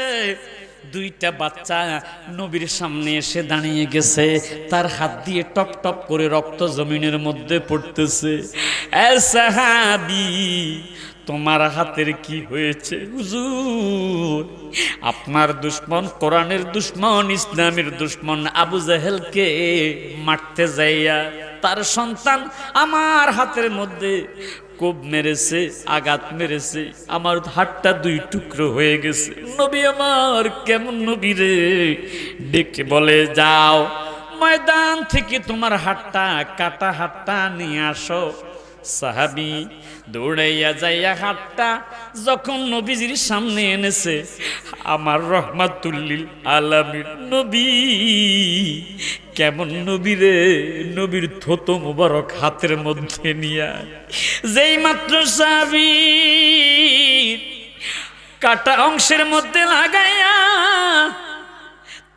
দুইটা বাচ্চা নবীর সামনে এসে দাঁড়িয়ে গেছে, তার হাত দিয়ে টপ টপ করে রক্ত জমিনের মধ্যে পড়তেছে। এ সাহাবী, তোমার হাতের কি হয়েছে? হুজুর, আপনার দুশমন, কোরআনের দুশমন, ইসলামের দুশমন আবু জাহেলকে মারতে যাইয়া তার সন্তান আমার হাতের মধ্যে কোপ মেরেছে, আঘাত মেরেছে, আমার হাতটা দুই টুকরো হয়ে গেছে। নবী আমার কেমন নবী রে, ডেকে বলে যাও ময়দান থেকে তোমার হাতটা, কাটা হাতটা নিয়ে আসো। সাহাবী দৌড়াইয়া যাইয়া হাতটা যখন নবীজির সামনে এনেছে, আমার রহমাতুল্লিল আলামিন নবী, কেমন নবী রে, নবীর থুতু মুবারক হাতের মধ্যে নিয়া যেই মাত্র সাহাবী কাটা অংশের মধ্যে লাগাইয়া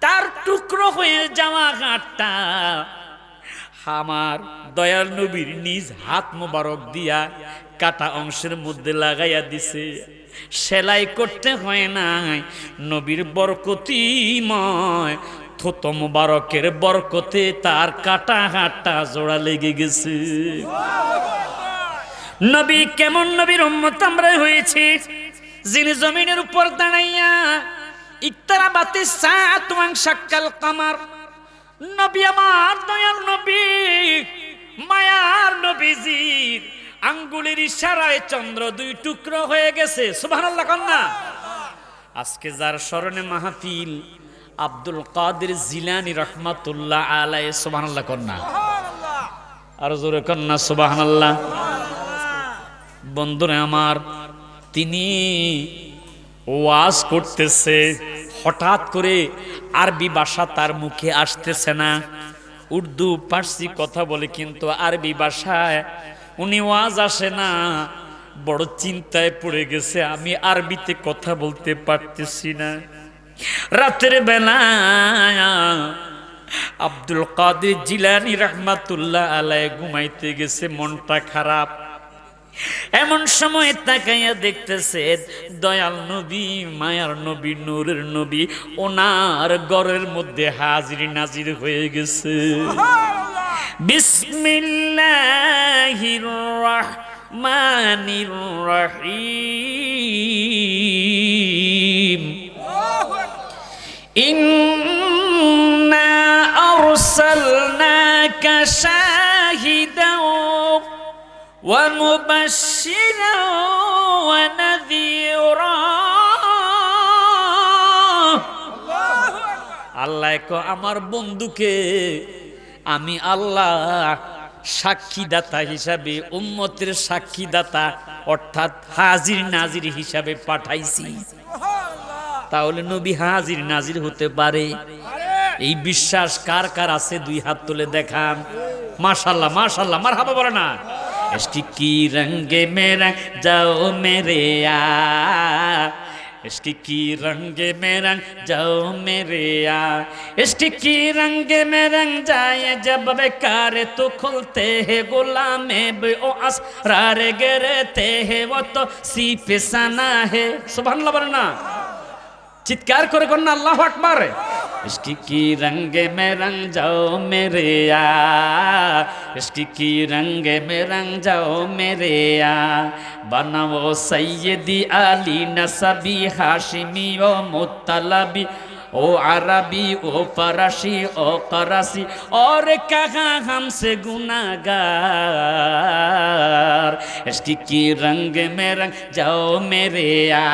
তার টুকরো হয়ে যাওয়া হাতটা আমার দয়াল নবীর নিজ হাত মোবারক দিয়া কাটা অংশের মধ্যে লাগাইয়া দিছে। সেলাই করতে হয় নাই, নবীর বরকতিময় থুতু মোবারকের বরকতে তার কাটা হাতটা জোড়া লেগে গেছে। নবী কেমন নবীর উম্মত আমরা হয়েছি, যিনি জমিনের উপর দাঁড়াইয়া ইকতারাবাতিস সাআতু ওয়া শাক্কাল কামার, নবী আমার দয়াল নবী, মায়ার নবীজির আঙ্গুলের ইশারায় চন্দ্র দুই টুকরো হয়ে গেছে। সুবহানাল্লাহ কন্যা। আজকে যার স্মরণে মাহফিল, আব্দুল কাদের জিলানী রহমাতুল্লাহ আলাইহি, সুবহানাল্লাহ কন্যা, আর জোরে কন্যা সুবহানাল্লাহ। বন্ধুরা আমার, তিনি ওয়াজ করতেছে, হঠাৎ করে আরবি ভাষা তার মুখে আসতেছে না। উর্দু পার্সি কথা বলে, কিন্তু আরবি ভাষায় উনি ওয়াজ আসে না। বড় চিন্তায় পড়ে গেছে, আমি আরবিতে কথা বলতে পারতেছি না। রাতের বেলা আব্দুল কাদের জিলানী রহমাতুল্লাহ আলাইহি ঘুমাইতে গেছে, মনটা খারাপ। এমন সময় তাকাইয়া দেখতেছে দয়াল নবী, মায়ার নবী, নূরের নবী ওনার ঘরের মধ্যে হাজির নাজির হয়ে গেছে। বিসমিল্লাহির রাহমানির রহিম। ইন্না আরসালনাকা শাহিদাও ওয়া মুবাশশিরাও ওয়া নাযীরা। আল্লাহ কো আমার বন্ধুকে আমি আল্লাহ সাক্ষীদাতা হিসাবে, উম্মতের সাক্ষীদাতা অর্থাৎ হাজির নাজির হিসাবে পাঠাইছি। তাহলে নবী হাজির নাজির হতে পারে, এই বিশ্বাস কার কার আছে? দুই হাত তুলে দেখান। মাশাআল্লাহ মাশাআল্লাহ, মারহাবা বলে না। इश्क की रंग में रंग जाओ मेरे या, इश्क की रंग में रंग जाओ मेरे या, इश्क की रंग में रंग जाए जब बेकार तो खुलते हैं गुलामे बे ओ असरार गिरते हैं वो तो सीप सना है। सुभानअल्लाह बोलना, चित्कार करे करना अल्लाहु अकबर। इश्क की रंग में रंग जाओ मेरे या, इश्क की रंग में रंग जाओ मेरे या, बनाओ सैयदी अली नसबी हाशिमी ओ मुत्तलबी ओ अरबी ओ फरसी ओ करसी और कहाँ हमसे गुनाहगार। इश्क की रंग में रंग जाओ मेरे या,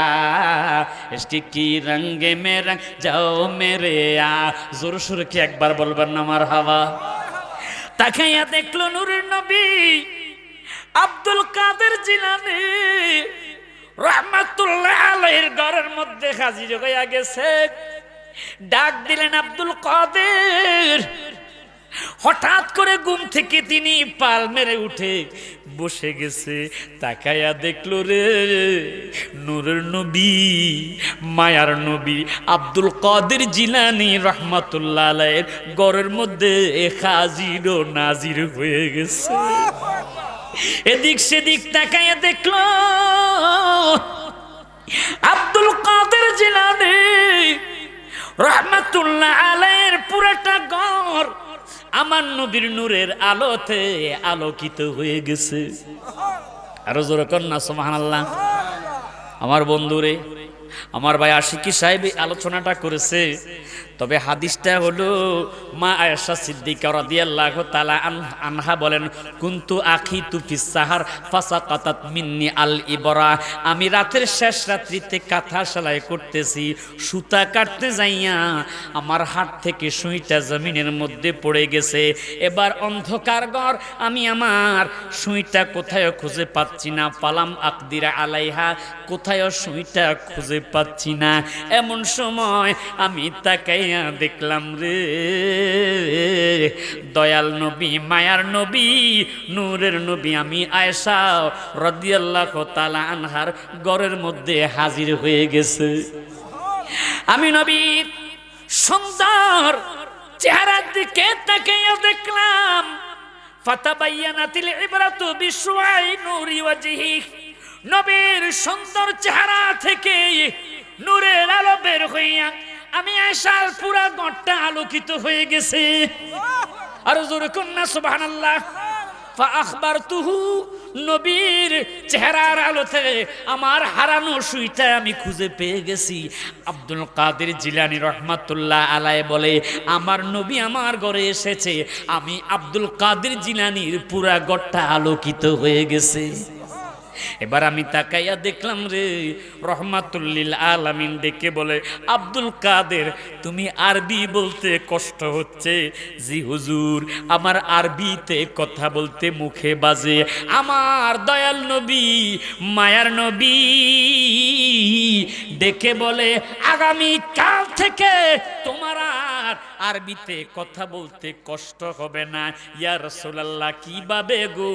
इश्क की रंग में रंग जाओ मेरे या। जोर सुर के एक बार बोलबेन ना मारहाबा। তাকাইয়া দেখলো নূরের নবী আব্দুল কাদের জিলানী রহমাতুল্লাহ আলাইহির ঘরের মধ্যে হাজির হইয়া গেছে। ডাক দিলেন আব্দুল কাদের। হঠাৎ করে ঘুম থেকে তিনি পাল মেরে উঠে বসে গেছে। তাকাইয়া দেখলো রে নূরের নবী, মায়ার নবী আব্দুল কাদের জিলানী রহমাতুল্লাহ আলাইহির ঘরের মধ্যে হাজির ও নাজির হয়ে গেছে। এদিক সেদিক তাকাইয়া দেখলো আব্দুল কাদের জিলানী রহমাতুল্লাহ আলাইহির পুরোটা ঘর আমার নবীর নূরের আলোতে আলোকিত হয়ে গেছে। আরো জোরে কন্যা সুবহানাল্লাহ। আমার বন্ধুরে, আমার ভাই আশিকি সাহেব আলোচনাটা করেছে, তবে হাদিসটা হলো মা আয়েশা সিদ্দিকা রাদিয়াল্লাহু তাআলা আনহা বলেন, কুনতু আখিতু ফিস সাহার ফাসাকাতাত মিন্নি আল ইবরা, আমি রাতের শেষ রাত্রিতে কাঁথা সেলাই করতেছি, সুতা কাটতে যাইয়া আমার হাত থেকে সুইটা জমিনের মধ্যে পড়ে গেছে। এবার অন্ধকার ঘর, আমি আমার সুইটা কোথায় খুঁজে পাচ্ছি না, পালাম আকদিরা আলাইহা, কোথায় সুইটা খুঁজে পাচ্ছি না। এমন সময় আমি তাকাইয়া দেখলাম রে, দয়াল নবী, মায়ার নবী, নূরের নবী, আমি আয়েশা রাদিয়াল্লাহু তাআলা আনহার ঘরের মধ্যে হাজির হয়ে গেছে। আমি নবীর সুন্দর চেহারার দিকে তাকাইয়া দেখলাম, ফাতাবায়ানাতিল ইবরাতু বিশুআই নূরি ওয়াজহি, নবীর সুন্দর চেহারা থেকে নূরের আলো বের হইয়া আমি আয়েশার পুরা ঘরটা আলোকিত হয়ে গেছে। আর জোরে কন্যা সুবহানাল্লাহ। ফাআখবারতুহু, নবীর চেহারার আলোতে আমার হারানো সুইটা আমি খুঁজে পেয়ে গেছি। আব্দুল কাদের জিলানী রহমাতুল্লাহ আলাইহি বলে, আমার নবী আমার ঘরে এসেছে, আমি আব্দুল কাদের জিলানীর পুরা ঘরটা আলোকিত হয়ে গেছে। এবার আমি তাকাইয়া দেখলাম রে, রহমাতুল্লিল আলামিন ডেকে বলে, আব্দুল কাদের, তুমি আরবি বলতে কষ্ট হচ্ছে? জি হুজুর, আমার আরবিতে কথা বলতে মুখে বাজে। আমার দয়াল নবী, মায়ার নবী ডেকে বলে, আগামী কাল থেকে তোমার আর আরবিতে কথা বলতে কষ্ট হবে না। ইয়া রাসূলুল্লাহ, কিভাবে গো?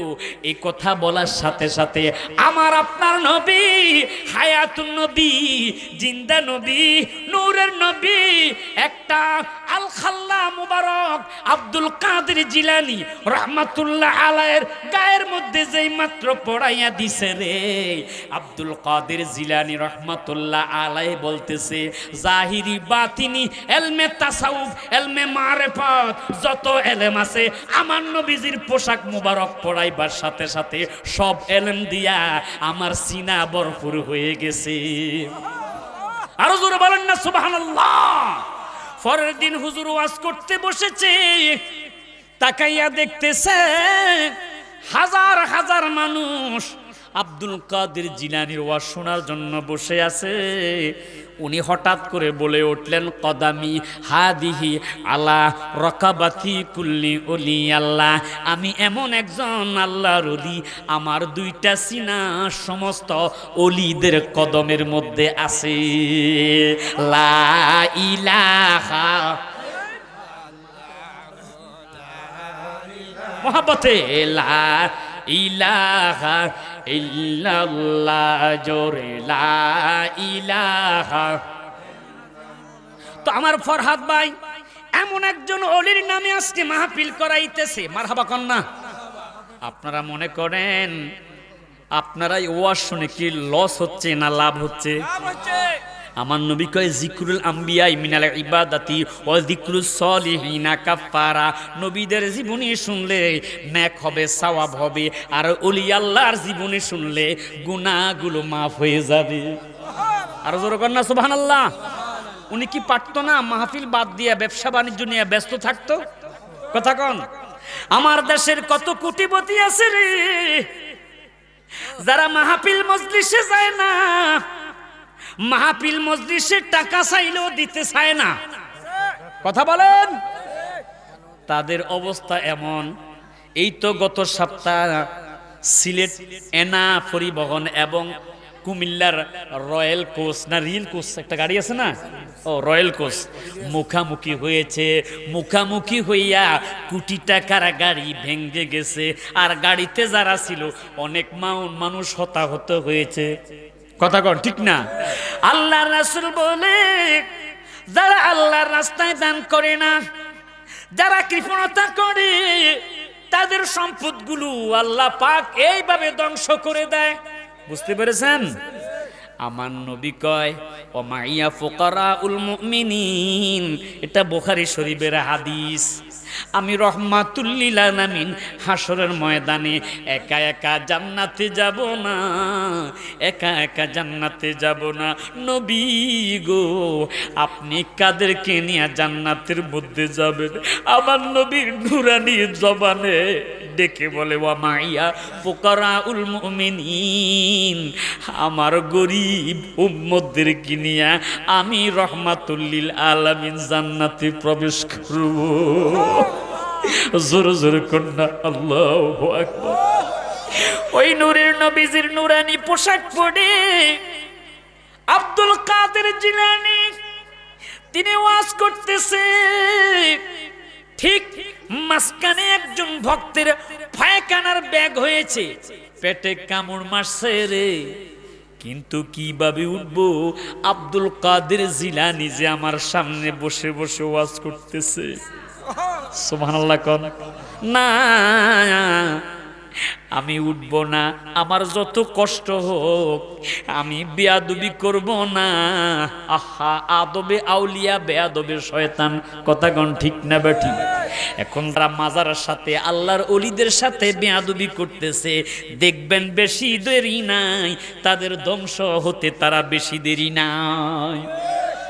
এই কথা বলার সাথে সাথে আমার আপনার নবী, হায়াতুন নবী, জিন্দা নবী, নূরের নবী, একটা আল খাল্লা মুবারক আব্দুল কাদের জিলানী রহমাতুল্লাহ আলাইহির গায়ের মধ্যে যেই মাত্র পড়াইয়া দিছে রে, আব্দুল কাদের জিলানী রহমাতুল্লাহ আলাইহি বলতেছে, জাহিরি বাতিনি ইলমে তাসাউফ, ইলমে মারিফাত, যত ইলম আছে আমার নবীজির পোশাক মুবারক পড়াইবার সাথে সাথে সব ইলম দিয়া আমার সিনা ভরপুর হয়ে গেছে। আরো জোরে বলেন না সুবহানাল্লাহ। পরের দিন হুজুর ওয়াজ করতে বসেছে, তাকাইয়া দেখতেছে হাজার হাজার মানুষ আব্দুল কাদের জিলানীর ওয়াজ শোনার জন্য বসে আছে। উনি হঠাৎ করে বলে উঠলেন, কদামি হাদিহি আলা রকাবাতি কুল্লি ওলি আল্লাহ, আমি এমন একজন আল্লাহর ওলি, আমার দুইটা সিনা সমস্ত ওলিদের কদমের মধ্যে আছে। লা ইলাহা, মোহাব্বতে লা ইলাহা ইল্লাল্লাহ, জোরে লা ইলাহা। তো আমার ফরহাদ ভাই এমন একজন ওলির নামে আজকে মাহফিল করাইতেছে, মারহাবা কন্যা। আপনারা মনে করেন আপনারাই ওয়াজ শুনে কি লস হচ্ছে না লাভ হচ্ছে? আমার নবী কয়, জিকরুল আম্বিয়া মিনাল ইবাদাতি ওয়া যিকরুস সলিহিনা কাফারা, নবীদের জীবনী শুনলে নেক হবে, সওয়াব হবে, আর ওলি আল্লাহর জীবনী শুনলে গুনাহগুলো মাফ হয়ে যাবে। আর জোরে কন্যা সুবহানাল্লাহ। উনি কি পারতো না মাহফিল বাদ দিয়ে ব্যবসা বাণিজ্য নিয়ে ব্যস্ত থাকতো? কথা কন। আমার দেশের কত কোটিপতি আছে রে, যারা মাহফিল মজলিসে যায় না, মাহফিল মজলিসে টাকা চাইলেও দিতে চায় না। কথা বলেন। তাদের অবস্থা এমন। এই তো গত সপ্তাহ সিলেট এনা পরিবহন এবং কুমিল্লার রয়্যাল কোচ না রিল কোচ একটা গাড়ি আছে না, ও রয়্যাল কোচ মুখামুখি হয়েছে। মুখামুখি হইয়া কোটি টাকার গাড়ি ভেঙে গেছে, আর গাড়িতে যারা ছিল অনেক মানুষ হতাহত হয়েছে। কথা কন ঠিক না? আল্লাহর রাসূল বলে, যারা আল্লাহর রাস্তায় দান করে না, যারা কৃপণতা করে, তাদের সম্পদগুলো আল্লাহ পাক এইভাবে ধ্বংস করে দেয়। বুঝতে পেরেছেন? আমার নবী কয়, ওয়া মাইয়া ফুকারাউল মুমিনিন, এটা বুখারী শরীফের হাদিস। আমি রহমাতুল লিল আলামিন হাসরের ময়দানে একা একা জান্নাতে যাব না, একা একা জান্নাতে যাব না। নবী গো, আপনি কাদেরকে নিয়ে জান্নাতের মধ্যে যাবেন? আমার নবীর নূরানি জবানে ডেকে বলে ওয়া মাইয়া ফুকারাউল মুমিনিন, আমার গরিব উম্মতদেরকে নিয়ে আমি রহমাতুল লিল আলামিন জান্নাতে প্রবেশ করব। জোরে জোরে কন্যা আল্লাহু আকবার। ওই নূরের নবীজির নূরানি পোশাক পরে আব্দুল কাদের জিলানী তিনি ওয়াজ করতেছে। ঠিক মাঝখানে একজন ভক্তের পায়খানার ব্যাগ হয়েছে, পেটে কামড় মারছে রে, কিন্তু কিভাবে উঠবো? আব্দুল কাদের জিলানী যে আমার সামনে বসে বসে ওয়াজ করতেছে। সুবহানাল্লাহ কোন না, আমি উঠব না, আমার যত কষ্ট হোক আমি বেয়াদবি করব না। আহা, আদবে আউলিয়া বেয়াদবে শয়তান, কথা কোন ঠিক না বেঠিক? এখন তারা মাজারের সাথে আল্লাহর ওলিদের সাথে বেয়াদবি করতেছে, দেখবেন বেশি দেরি নাই, তাদের ধ্বংস হতে তারা বেশি দেরি নাই।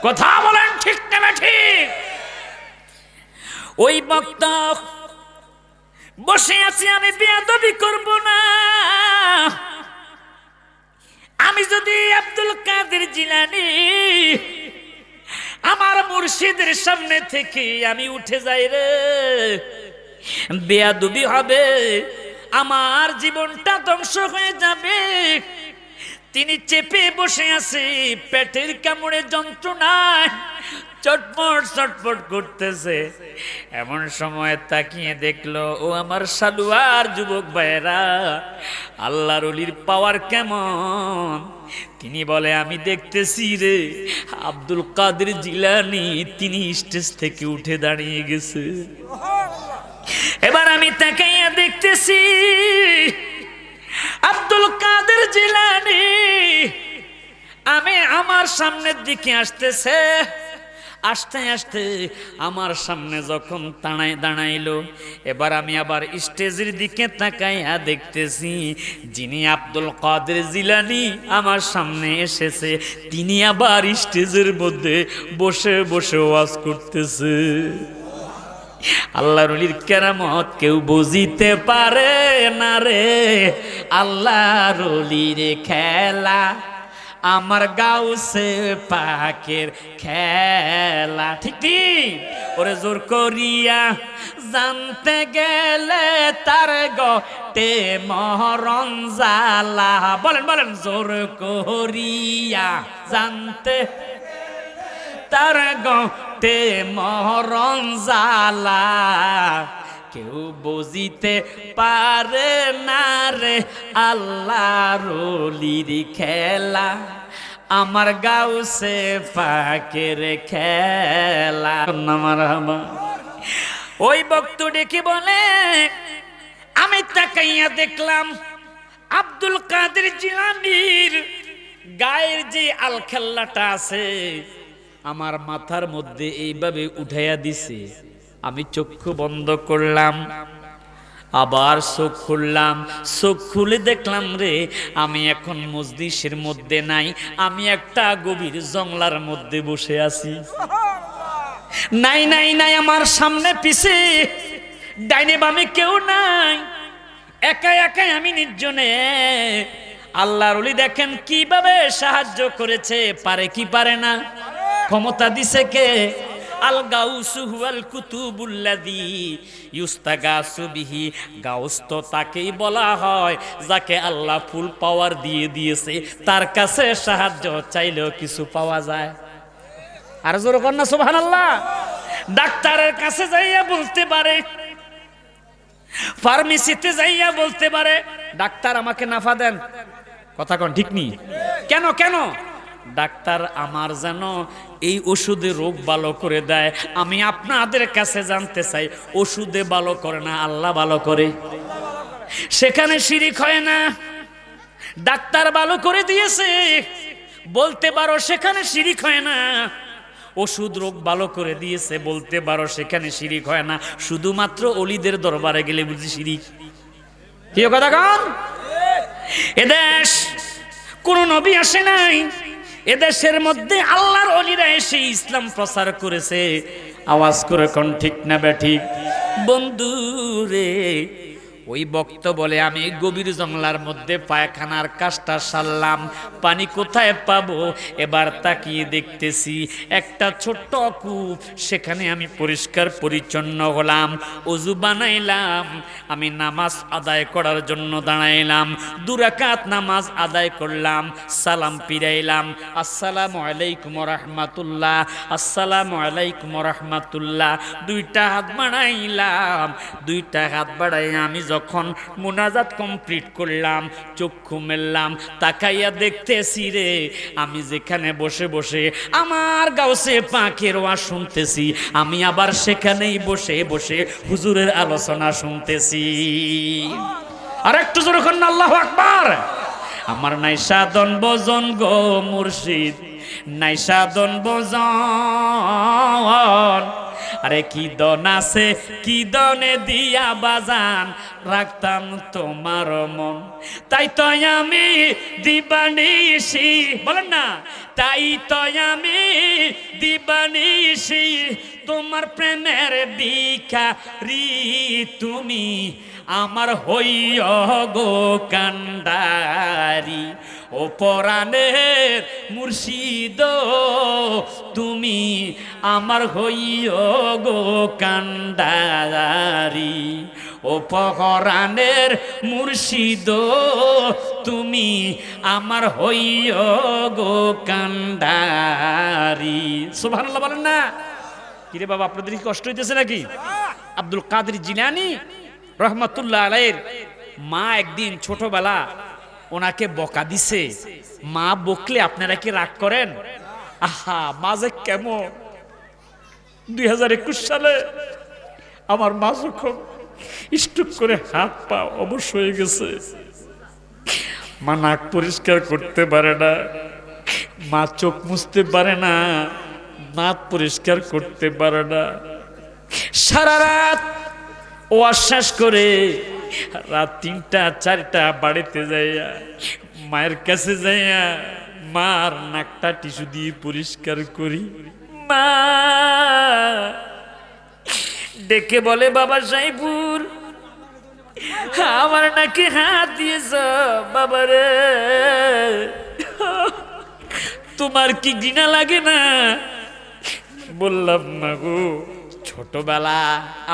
কথা বলেন ঠিক না বেঠিক? ওই বক্তা বসে আছি, আমি বেয়াদবি করব না। আমি যদি আব্দুল কাদের জিলানী আমার মুর্শিদের সামনে থেকে আমি উঠে যাই রে, বেয়াদবি হবে, আমার জীবনটা ধ্বংস হয়ে যাবে। তিনি চেপে বসে আছে, পেটের কামড়ে যন্ত্রণায় চটপট চটপট করতেছে। এমন সময় তাকিয়ে দেখলো, ও আমার সালুয়ার যুবক ভাইয়েরা, আল্লাহর ওলির পাওয়ার কেমন। তিনি বলে, আমি দেখতেছি রে আব্দুল কাদের জিলানী তিনি স্টেজ থেকে উঠে দাঁড়িয়ে গেছে। এবার আমি তাকাইয়া দেখতেছি আব্দুল কাদের জিলানী আমি আমার সামনের দিকে আসতেছে। আস্তে আস্তে আমার সামনে যখন দাঁড়াইলো, এবার আমি আবার স্টেজের দিকে তাকাইয়া দেখতেছি যিনি আব্দুল কাদের জিলানী আমার সামনে এসেছে, তিনি আবার স্টেজের মধ্যে বসে বসে ওয়াজ করতেছে। আল্লাহর ওলির কেরামত কেউ বুঝিতে পারে না রে, আল্লাহর ওলির খেলা আমার গাউসে পাকের খেলা। ঠিক ঠিক, ওরে জোর করিয়া জানতে গেলে তার গটে মরণ জ্বালা। বলেন বলেন, জোর করিয়া জানতে তার গটে মরণ জ্বালা, কেউ বুঝিতে পারে না রে আল্লাহর ওলির খেলা, আমার গাউসে পাকের খেলা। ওই বক্ত ডেকে বলে, আমি তাকাইয়া দেখলাম আব্দুল কাদের জিলানীর গায়ের যে আলখাল্লাটা আছে আমার মাথার মধ্যে এইভাবে উঠাইয়া দিছে। আমি চক্ষু বন্ধ করলাম, আবার চোখ খুললাম, চোখ খুলে দেখলাম রে আমি এখন মজলিসের মধ্যে নাই, আমি একটা গভীর জংলার মধ্যে বসে আছি। নাই নাই নাই, আমার সামনে পিছে ডাইনে বামে কেউ নাই, একা একাই আমি নির্জনে। আল্লাহর ওলি দেখেন কিভাবে সাহায্য করেছে, পারে কি পারে না? ক্ষমতা দিছে কে? আল গাউসু হুয়াল কুতুবুল্লাযী ইউস্তাগাসু বিহি। গাউস তো তাকেই বলা হয় যাকে আল্লাহ ফুল পাওয়ার দিয়ে দিয়েছে, তার কাছে সাহায্য চাইলেও কিছু পাওয়া যায়। আর জোরে কর না সুবহানাল্লাহ। ডাক্তারের কাছে যাইয়া বলতে পারে, ফার্মেসিতে যাইয়া বলতে পারে, ডাক্তার আমাকে নাফা দেন। কথা কোন ঠিক নি? কেন কেন? ডাক্তার আমার যেন এই ওষুধে রোগ ভালো করে দেয়। আমি আপনাদের কাছে জানতে চাই, ওষুধে ভালো করে না আল্লাহ ভালো করে? সেখানে শিরিক হয় না? ডাক্তার ভালো করে দিয়েছে, বলতে পারো সেখানে শিরিক হয় না। ওষুধ রোগ ভালো করে দিয়েছে, বলতে পারো সেখানে শিরিক হয় না। শুধুমাত্র অলিদের দরবারে গেলে বুঝি শিরিক। কি কথা কন? এদেশ কোন নবী আসে নাই, এদেশের মধ্যে আল্লাহর অলিরা এসে ইসলাম প্রচার করেছে। আওয়াজ করে কোন ঠিক না বেঠিক? বন্ধু রে, ওই বক্ত বলে আমি গভীর জঙ্গলার মধ্যে পায়খানার কাজটা সারলাম, পানি কোথায় পাবো? এবার তাকিয়ে দেখতেছি একটা ছোট্ট কূপ, সেখানে আমি পরিষ্কার পরিচ্ছন্ন হলাম, ওযু বানাইলাম, আমি নামাজ আদায় করার জন্য দাঁড়াইলাম, 2 রাকাত নামাজ আদায় করলাম, সালাম ফিরাইলাম, আসসালামু আলাইকুম রাহমাতুল্লাহ, আসসালামু আলাইকুম রাহমাতুল্লাহ, 2টা হাত বাড়াইলাম। 2টা হাত বাড়াই আমি যখন মুনাজাত কমপ্লিট করলাম, চক্ষু মেললাম, তাকাইয়া দেখতেছি রে, আমি যেখানে বসে বসে আমার গাউসে পাকের ওয়াজ শুনতেছি, আমি আবার সেখানেই বসে বসে হুজুরের আলোচনা শুনতেছি। আর একটু জোরে করুন আল্লাহু আকবার। আমার নাই সাধন ভজন গো মুর্শিদ, নাই সাধন ভজন, আরে কি দন আছে, কি দনে দিয়া বাজান রাখতাম তোমার মন, তাই তো আমি দিবানিশি, বলেন না, তাই তো আমি দিবানিশি তোমার প্রেমের ভিখারি, তুমি আমার হইও গো কান্ডারি, ও পরাণের মুর্শিদ তুমি আমার হইও গো কান্ডারি, ও পরাণের মুর্শিদ তুমি আমার হইও গো কান্ডারি। সুবহানাল্লাহ বলেন না? কিরে বাবা, আপনাদের কি কষ্ট হইতেছে নাকি? আব্দুল কাদের জিলানী রহমাতুল্লাহ আলাইহির মা একদিন ছোটবেলা ওনাকে বকা দিছে। মা বকলে আপনারা কি রাগ করেন? আহা, মা যে কেমন! 2021 সালে আমার মা যখন স্ট্রোক করে হাত পা অবশ হয়ে গেছে, মা নাক পরিষ্কার করতে পারে না, মা চোখ মুছতে পারে না, দাঁত পরিষ্কার করতে পারে না, সারা রাত ও আশ্বাস করে রাত 3টা 4টা বাড়িতে যাইয়া মায়ের কাছে যাইয়া মার নাকটা টিস্যু দিয়ে পরিষ্কার করি। মা ডেকে বলে, বাবা সাইফুর, আমার নাকি হাত দিয়েছ বাবারে, তোমার কি ঘৃণা লাগে না? বললাম, না গো, ছোটবেলা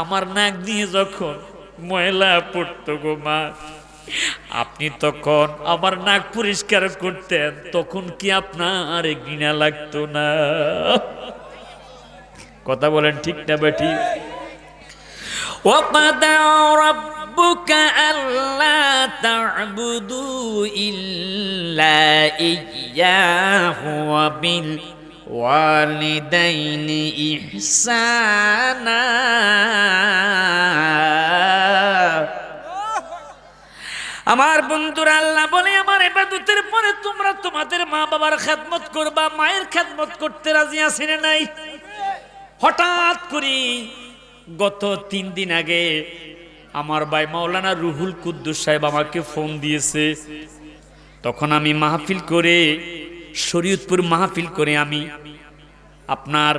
আমার নাক দিয়ে যখন ময়লা পড়তো গো মা, আপনি তখন আমার নাক পরিষ্কার করতেন, তখন কি আপনার ঘৃণা লাগতো না? কথা বলেন ঠিক না বেঠি? وَقَضَى رَبُّكَ أَلَّا تَعْبُدُوا إِلَّا إِيَّاهُ وَبِالْوَالِدَيْنِ إِحْسَانًا। আমার বন্ধুরা, আল্লাহ বলে আমার ইবাদতের পরে তোমরা তোমাদের মা বাবার খেদমত করবা। মায়ের খেদমত করতে রাজি আছি না নাই? হঠাৎ করি গত 3 দিন আগে আমার ভাই মাওলানা রুহুল কুদ্দুস সাহেব আমাকে ফোন দিয়েছে। তখন আমি মাহফিল করে, শরীয়তপুর মাহফিল করে আমি আপনার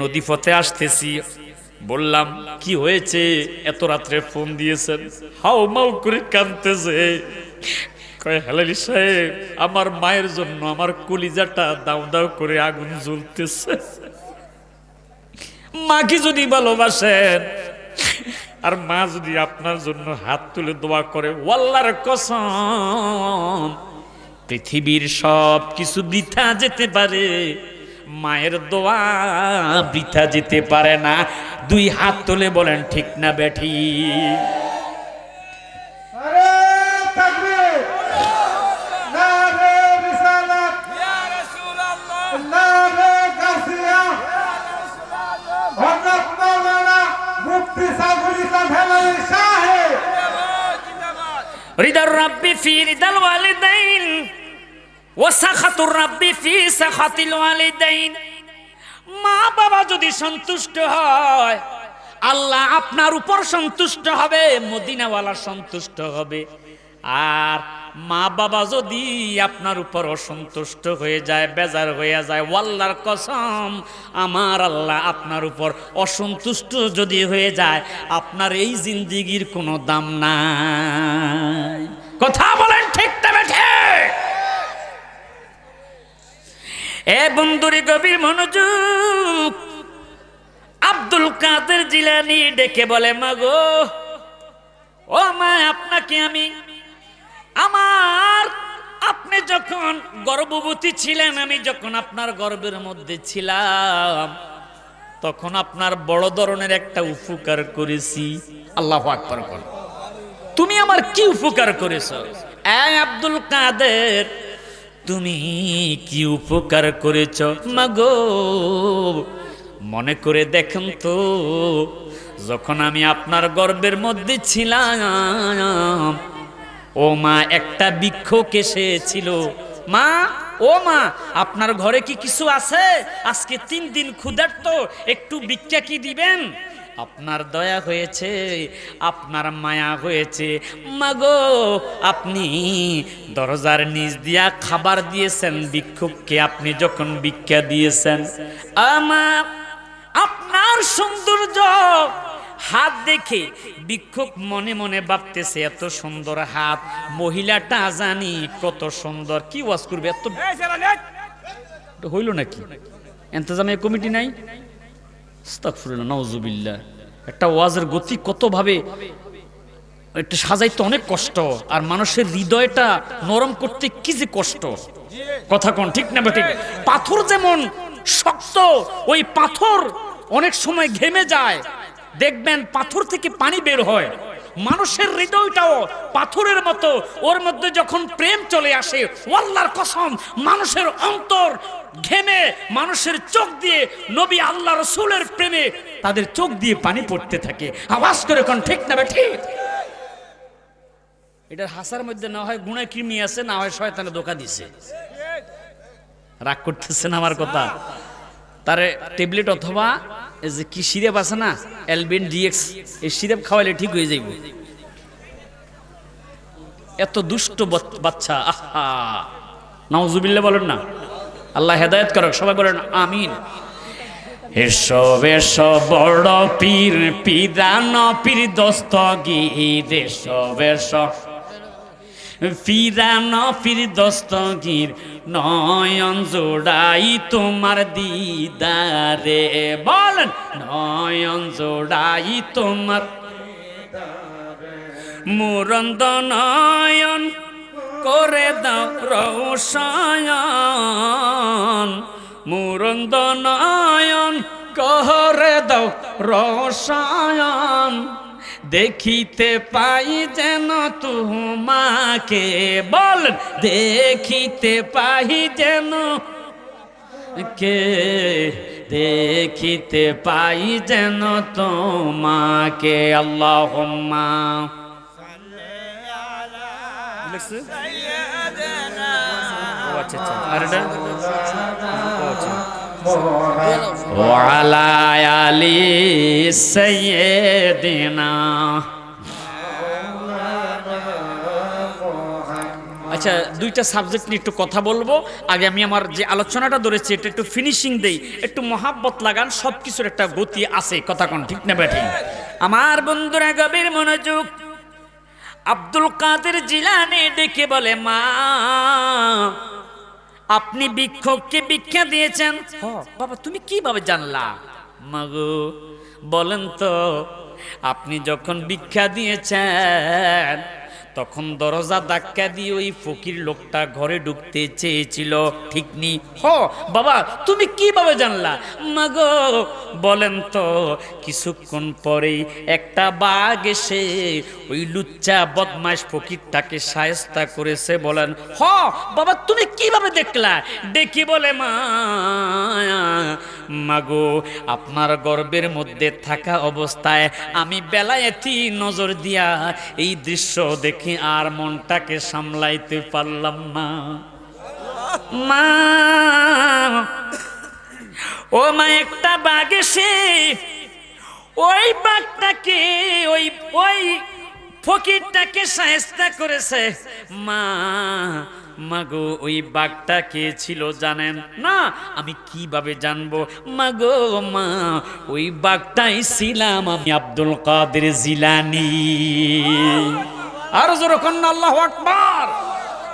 নদীপথে আসতেছি। বললাম, কি হয়েছে, এত রাত্রে ফোন দিয়েছেন? হাও মাও করে কাঁদতেছে। কয়, হেলালি সাহেব, আমার মায়ের জন্য আমার কলিজাটা দাউ দাউ করে আগুন জ্বলতেছে। মাকে যদি ভালোবাসেন আর মা যদি আপনার জন্য হাত তুলে দোয়া করে, ওয়াল্লাহর কসম পৃথিবীর সব কিছু বৃথা যেতে পারে, মায়ের দোয়া বৃথা যেতে পারে না। 2 হাত তুলে বলেন ঠিক না বেঠি? রিদার রাব্বি ফি রিদাল ওয়ালিদাইন ওয়াসাখাতুর রাব্বি ফি সাখাতিল ওয়ালিদাইন, মা বাবা যদি সন্তুষ্ট হয় আল্লাহ আপনার উপর সন্তুষ্ট হবে, মদিনাওয়ালা সন্তুষ্ট হবে। আর মা বাবা যদি আপনার উপর অসন্তুষ্ট হয়ে যায়, বেজার হয়ে যায়, ওয়াল্লাহর কসম আমার আল্লাহ আপনার উপর অসন্তুষ্ট যদি হয়ে যায়, আপনার এই জিন্দেগির কোনো দাম নাই। কথা বলেন ঠিক না ঠিক? এ বন্ধুরে গভীর মনোযোগ। আব্দুল কাদের জিলানী ডেকে বলে, মা গো, ও মা, আপনাকে আমি আপনি যখন গর্ভবতী ছিলেন, আমি যখন আপনার গর্ভের মধ্যে ছিলাম, তখন আপনার বড় ধরনের একটা উপকার করেছি। আল্লাহু আকবার বল। তুমি আমার কি উপকার করেছো? এই আব্দুল কাদের, তুমি কি উপকার করেছো? মাগো, মনে করে দেখেন তো, যখন আমি আপনার গর্ভের মধ্যে ছিলাম, ও মা, একটা বৃক্ষ এসেছিল। মা, ও মা, আপনার ঘরে কি কিছু আছে? আজকে 3 দিন ক্ষুধার্ত, একটু ভিক্ষা কি দিবেন? আপনার দয়া হয়েছে, আপনার মায়া হয়েছে, মাগো, আপনি দরজার নিচ দিয়া খাবার দিয়েছেন ভিক্ষুককে। আপনি যখন ভিক্ষা দিয়েছেন, আমার আপনার সৌন্দর্য হাত দেখে ভিক্ষুক মনে মনে ভাবতেছে, এত সুন্দর হাত, মহিলাটা জানি কত সুন্দর। কি ওয়াজ করবে? এত হইল নাকি? ইন্তজামিয়া কমিটি নাই? আস্তাগফিরুল্লাহ, নাউজুবিল্লাহ। একটা ওয়াজের গতি কত ভাবে এটা সাজাইতে অনেক কষ্ট, আর মানুষের হৃদয়টা নরম করতে কি যে কষ্ট। কথা কোন ঠিক না ঠিক? পাথর যেমন শক্ত, ওই পাথর অনেক সময় ঘেমে যায়, দেখবেন পাথর থেকে পানি বের হয়। মানুষের হৃদয়টাও পাথরের মতো, ওর মধ্যে যখন প্রেম চলে আসে, আল্লাহর কসম, মানুষের অন্তর ঘেমে, মানুষের চোখ দিয়ে নবী আল্লাহ রাসূলের প্রেমে তাদের চোখ দিয়ে পানি পড়তে থাকে। আওয়াজ করে কোন ঠিক না ঠিক? এটার হাসার মধ্যে না হয় গুনাহ কৃমি আছে, না হয় শয়তানে ধোঁকা দিছে। রাগ করতেছেন আমার কথা? তারে ট্যাবলেট অথবা এই যে কি সিরাপ আছে না, এলবিন ডিএক্স, এই সিরাপ খাওয়ালে ঠিক হয়ে যাইব। এত দুষ্ট বাচ্চা, আহা, নাউজুবিল্লাহ বলেন না। আল্লাহ হেদায়েত করুক, সবাই বলেন আমিন। এসো এসো বড় পীর, পিরান পীর দস্তগীর, এসো এসো পিরান পীর দস্তগীর, নয়ন জোড়াই তোমার দিদারে। বলেন, নয়ন জোড়াই তোমার, মুরন্দ নয়ন করে দাও রোশন, মুরন্দ নয়ন করে দাও রোশন, দেখিতে পাই যেন তোমাকে। বলেন, দেখিতে পাই যেন কে, দেখিতে পাই যেন তোমাকে। আল্লাহুম্মা ওয়ালা আলি সাইয়্যিদিনা। আচ্ছা, দুইটা সাবজেক্ট নিয়ে একটু কথা বলবো। আগে আমি আমার যে আলোচনাটা ধরেছি এটা একটু ফিনিশিং দেই, একটু মহাব্বত লাগান। সবকিছুর একটা গতি আছে, কথা কোন ঠিক না ঠিক? আমার বন্ধুরা গভীর মনোযোগ। আব্দুল কাদের জিলানী ডেকে বলে, মা, আপনি ভিক্ষুককে ভিক্ষা দিয়েছেন? বাবা, তুমি কিভাবে জানলা? মাগো, বলেন তো, আপনি যখন ভিক্ষা দিয়েছেন তখন দরজা ধাক্কা দিয়ে ওই ফকির লোকটা ঘরে ঢুকতে চেয়েছিল, ঠিক নি? বাবা, তুমি কিভাবে জানলা? মাগো, বলেন তো, কিছুক্ষণ পরেই একটা বাঘ এসে ওই লুচ্চা বদমাশ ফকিরটাকে শায়েস্তা করেছে। বলেন, বাবা, তুমি কিভাবে দেখলা? দেখি বলে, মাগো, আপনার গর্ভের মধ্যে থাকা অবস্থায় আমি বেলায়েতি নজর দিয়া এই দৃশ্য দেখি আর মনটাকে সামলাইতে পারলাম না। মা, ও মা, একটা বাঘ এসে ওই বাঘটাকে ওই ওই ফকিরটাকে শায়েস্তা করেছে। মা, মাগো, ওই বাঘটা কে ছিল জানেন না? আমি কিভাবে জানবো মাগো? মা, ওই বাঘটাই ছিলাম আমি, আব্দুল কাদের জিলানী। আর জোরে কন্না আল্লাহু আকবার,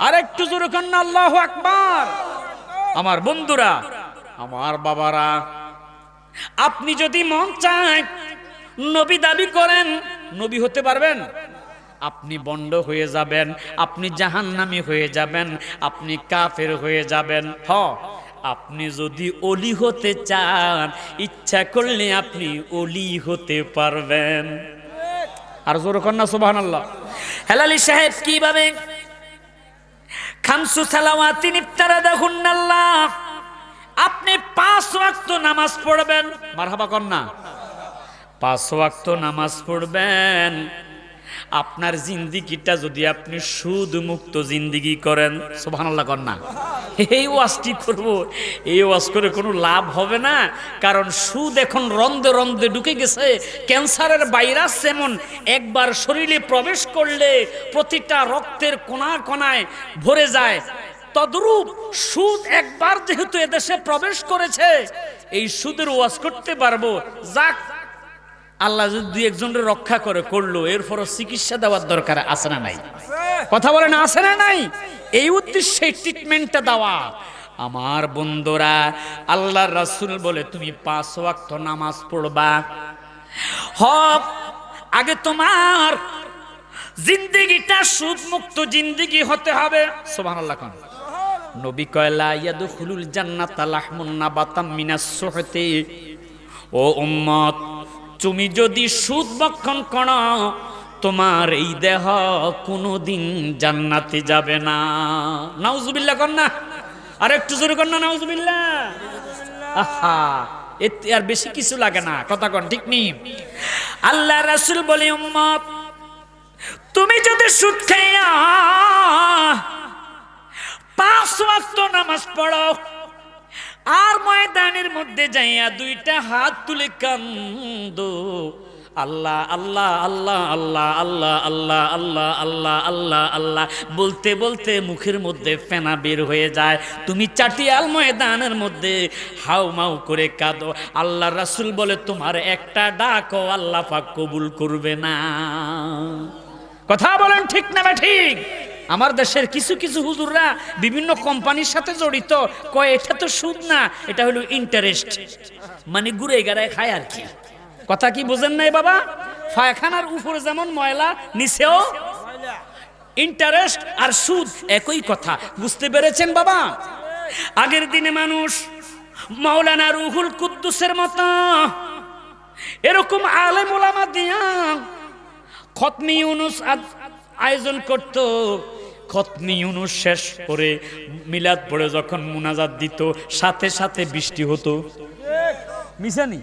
আর একটু জোরে কন্না আল্লাহু আকবার। আমার বন্ধুরা, আমার বাবারা, আপনি যদি মন চায় নবী দাবি করেন, নবী হতে পারবেন? আপনি বন্ড হয়ে যাবেন, আপনি জাহান্নামী হয়ে যাবেন, আপনি কাফের হয়ে যাবেন। আপনি যদি ওলি হতে চান, ইচ্ছা করলে আপনি ওলি হতে পারবেন। আর জোরে কন্না সুবহানাল্লাহ। হেলালি সাহেব কিভাবে? খামসু সালাওয়াতিন ইফতারাদাহুন্নাল্লাহ, আপনি 5 ওয়াক্ত নামাজ পড়বেন। মারহাবা কন্না। 5 ওয়াক্ত নামাজ পড়বেন। আপনার জিন্দিগিটা যদি আপনি সুদ মুক্ত জিন্দিগি করেন, সুবহানাল্লাহ কন্যা। এই ওয়াজটি করব, এই ওয়াজ করে কোনো লাভ হবে না, কারণ সুদ এখন রন্ধে রন্ধে ঢুকে গেছে। ক্যান্সারের ভাইরাস যেমন একবার শরীরে প্রবেশ করলে প্রতিটা রক্তের কোণা কোণায় ভরে যায়, তদ্রূপ সুদ একবার যেহেতু এদেশে প্রবেশ করেছে, এই সুদের ওয়াজ করতে পারবো। যাক, আল্লাহ যদি 2 একজনের রক্ষা করে করলো, এরপরও চিকিৎসা দেওয়ার দরকার আছে না নাই? কথা বলেন, আছে না নাই? এই উদ্দেশ্যে ট্রিটমেন্টটা দেওয়া। আমার বন্ধুরা, আল্লাহর রাসূল বলে তুমি 5 ওয়াক্ত নামাজ পড়বা। আগে তোমার জিন্দেগিটা সুদ মুক্ত জিন্দেগি হতে হবে। সুবহানাল্লাহ। নবী কয় লা ইয়াদখুলুল জান্নাতা লাহমুন নাবাতাম মিনাস সুহতি। ও উম্মত, তুমি যদি সুদ ভক্ষণ করো, তোমার এই দেহ কোনোদিন জান্নাতে যাবে না। নাউজুবিল্লাহ কন্না, আর একটু জোরে কন্না নাউজুবিল্লাহ। আহা, এতে আর বেশি কিছু লাগে না, কথা কন ঠিক নি? আল্লাহ রাসূল বলে, উম্মত, তুমি যদি সুদ খাইয়া 5 ওয়াক্ত নামাজ পড়ো, আর ময়দানের মধ্যে যাইয়া 2টা হাত তুলে কান্দো, আল্লাহ আল্লাহ আল্লাহ আল্লাহ আল্লাহ আল্লাহ আল্লাহ আল্লাহ আল্লাহ আল্লাহ বলতে বলতে মুখের মধ্যে ফেনা বের হয়ে যায়, তুমি চাটিয়াল ময়দানের মধ্যে হাউমাউ করে কাঁদো, আল্লাহ রাসূল বলে তোমার একটা ডাকও আল্লাহ পাক কবুল করবে না। কথা বলেন ঠিক না ঠিক? আমার দেশের কিছু কিছু হুজুররা বিভিন্ন কোম্পানির সাথে জড়িত, কয় এটা তো সুদ না, এটা হলো ইন্টারেস্ট, মানে ঘুরে গাড়ায় খায় আর কি। কথা কি বুঝেন নাই বাবা? পায়খানার উপরে যেমন ময়লা, নিচেও ইন্টারেস্ট আর সুদ একই কথা। বুঝতে পেরেছেন বাবা? আগের দিনে মানুষ মাওলানা রুহুল কুদ্দুসের মতো এরকম আলেম ওলামা দিয়া খতমি ইউনুস আয়োজন করত। খতমি ইউনুস শেষ করে মিলাদ পড়ে যখন মুনাজাত দিত, সাথে সাথে বৃষ্টি হতো। মিশানি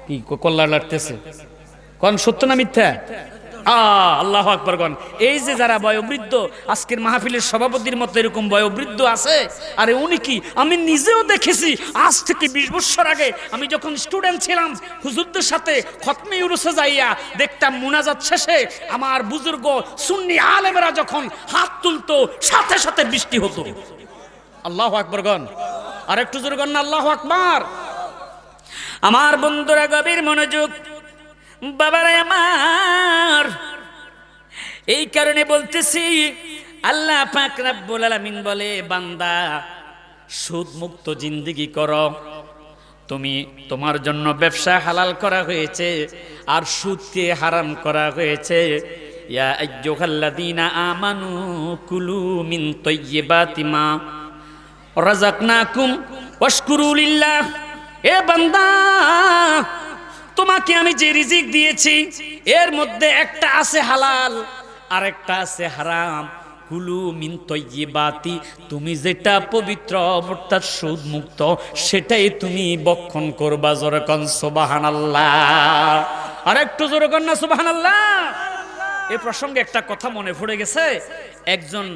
কি কল্লা লাগতেছে? কোন সত্য না মিথ্যা? আল্লাহু আকবার। কোন এই যে যারা বয়োবৃদ্ধ, আজকের মাহফিলের সভাপতির মতো এরকম বয়োবৃদ্ধ আছে, আরে উনি কি, আমি নিজেও দেখেছি আজ থেকে 20 বছর আগে আমি যখন স্টুডেন্ট ছিলাম, হুজুরদের সাথে খতমে ইউনুসে যাইয়া দেখতাম মুনাজাত শেষে আমার বুজুর্গ সুন্নি আলেমেরা যখন হাত তুলতো, সাথে সাথে বৃষ্টি হতো। আল্লাহু আকবার। গণ আর একটু জোরে গণ আল্লাহু আকবার। আমার বন্ধুরা গভীর মনোযোগ, বাবারা আমার, এই কারণে বলতেছি, আল্লাহ পাক রব্বুল আলামিন বলে, বান্দা সুদ মুক্ত জিন্দেগি করো। তুমি, তোমার জন্য ব্যবসা হালাল করা হয়েছে আর সুদকে হারাম করা হয়েছে। ইয়া আইয়ুহাল্লাযীনা আমানু কুলু মিন তাইয়্যিবাতি মা রাযাকনাকুম ওয়াশকুরু লিল্লাহ। এ বান্দা, তোমাকে আমি যে রিজিক দিয়েছি এর মধ্যে একটা আছে হালাল আর একটা আছে হারাম। কুলু মিন তাইয়্যিবাতি, তুমি যেটা পবিত্র অর্থাৎ সুদ মুক্ত সেটাই তুমি ভক্ষণ করবা। জোরে কোন সুবহানাল্লাহ। আর একটু জোরে কোন না সুবহানাল্লাহ। এ প্রসঙ্গে একটা কথা মনে পড়ে গেছে। একজন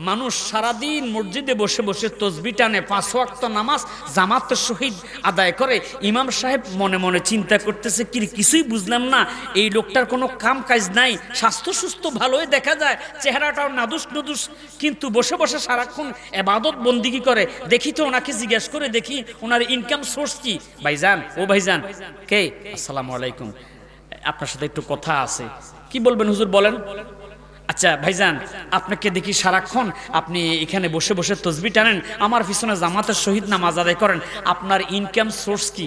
মানুষ সারাদিন মসজিদে বসে বসে তসবিহ টানে, 5 ওয়াক্ত নামাজ জামাতের সহিত আদায় করে। ইমাম সাহেব মনে মনে চিন্তা করতেছে, কিছুই বুঝলাম না, এই লোকটার কোনো কাম কাজ নাই, স্বাস্থ্য সুস্থ ভালোই দেখা যায়, চেহারাটাও নাদুস নুদুস, কিন্তু বসে বসে সারাক্ষণ ইবাদত বন্দিগি করে। দেখি তো ওনাকে জিজ্ঞেস করে দেখি ওনার ইনকাম সোর্স কি। ভাইজান, ও ভাইজান, কে? আসসালামু আলাইকুম, আপনার সাথে একটু কথা আছে। কি বলবেন হুজুর, বলেন। আচ্ছা ভাইজান, আপনাকে দেখি সারাক্ষণ আপনি এখানে বসে বসে তসবিহ টানেন, আমার পিছনে জামাতের সহিত নামাজ আদায় করেন, আপনার ইনকাম সোর্স কি?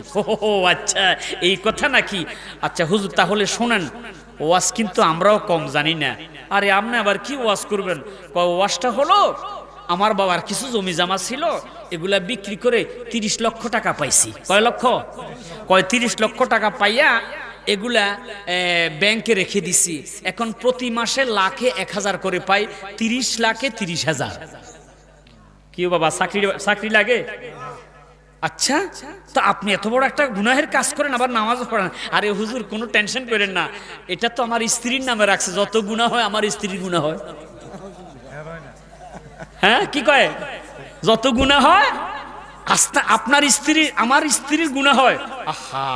ও আচ্ছা, এই কথা নাকি? আচ্ছা হুজুর, তাহলে শোনেন, ওয়াজ কিন্তু আমরাও কম জানি না। আরে আপনি আবার কি ওয়াজ করবেন? ওয়াজটা হলো, আমার বাবার কিছু জমি জামা ছিল, এগুলা বিক্রি করে 30 লক্ষ টাকা পাইছি। কয় লক্ষ? 30 লক্ষ টাকা পাইয়া এগুলা ব্যাংকে রেখে দিছি। এখন প্রতি মাসে লাখে 1000 করে পাই, 30 লাখে 30,000। কি বাবা, চাকরি লাগে? আচ্ছা, তো আপনি এত বড় একটা গুনাহের কাজ করেন, আবার নামাজ পড়েন। আরে হুজুর, কোনো টেনশন করেন না, এটা তো আমার স্ত্রীর নামে রাখছে, যত গুনাহ হয় আমার স্ত্রীর গুনাহ হয়। হ্যাঁ, কি কয়? যত গুনাহ হয় আস্তে আপনার স্ত্রীর, আমার স্ত্রীর গুনাহ হয়। আহা,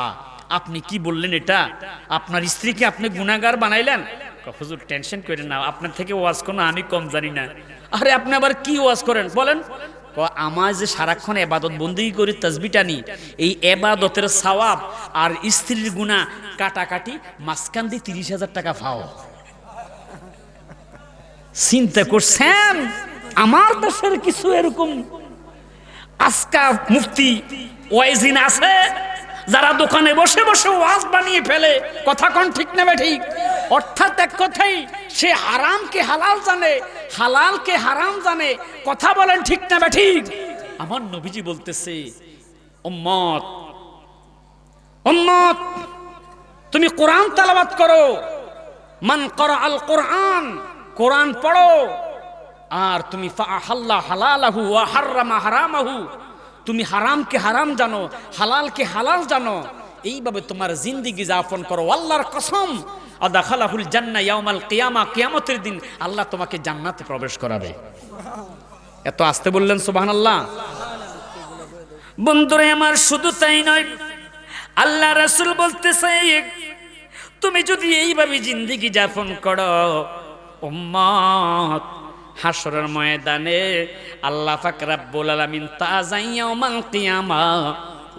আপনি কি বললেন এটা? আপনার স্ত্রীকে আপনি গুনাহগার বানাইলেন? হুজুর টেনশন করেন না, আপনার থেকে ওয়াজ কোনো আমি কম জানি না। আরে আপনি আবার কি ওয়াজ করেন বলেন? আমার যে সারাক্ষণ ইবাদত বন্দেগী করি, তাসবিহ টানি, এই ইবাদতের সওয়াব আর স্ত্রীর গুনাহ কাটাকাটি মাঝখান দিয়ে 30,000 টাকা পাও। চিন্তা করছেন? আমার দেশের কিছু এরকম আজকা মুফতি ওয়াইজিন আছে যারা দোকানে বসে বসে ওয়াজ বানিয়ে ফেলে। কথা কোন ঠিক না ঠিক? অর্থাৎ এক কথাই, সে হারামকে হালাল জানে, হালালকে হারাম জানে। কথা বলেন ঠিক না ঠিক? আমার নবীজি বলতেছে, উম্মত উম্মত তুমি কোরআন তেলাওয়াত করো। মান করা আল কোরআন, কোরআন পড়ো। আর তুমি ফাআহাল্লা হালালাহু ওয়া হাররামা হারামাহু, তুমি হারামকে হারাম জানো, হালালকে হালাল জানো। এইভাবে তোমার জিন্দেগি যাপন করো। আল্লাহর কসম, আদাখালাহুল জান্নাহ ইয়াউমাল কিয়ামা, কিয়ামতের দিন আল্লাহ তোমাকে জান্নাতে প্রবেশ করাবে। এত আস্তে বললেন সুবহানাল্লাহ। বন্ধুরে আমার, শুধু তাই নয়, আল্লাহ রাসূল বলতেছে, তুমি যদি এইভাবে জিন্দেগি যাপন করো উম্মত, হাসরের ময়দানে আল্লাহ পাক রব্বুল আলামিন তাজাই ইয়াউমাল কিয়ামা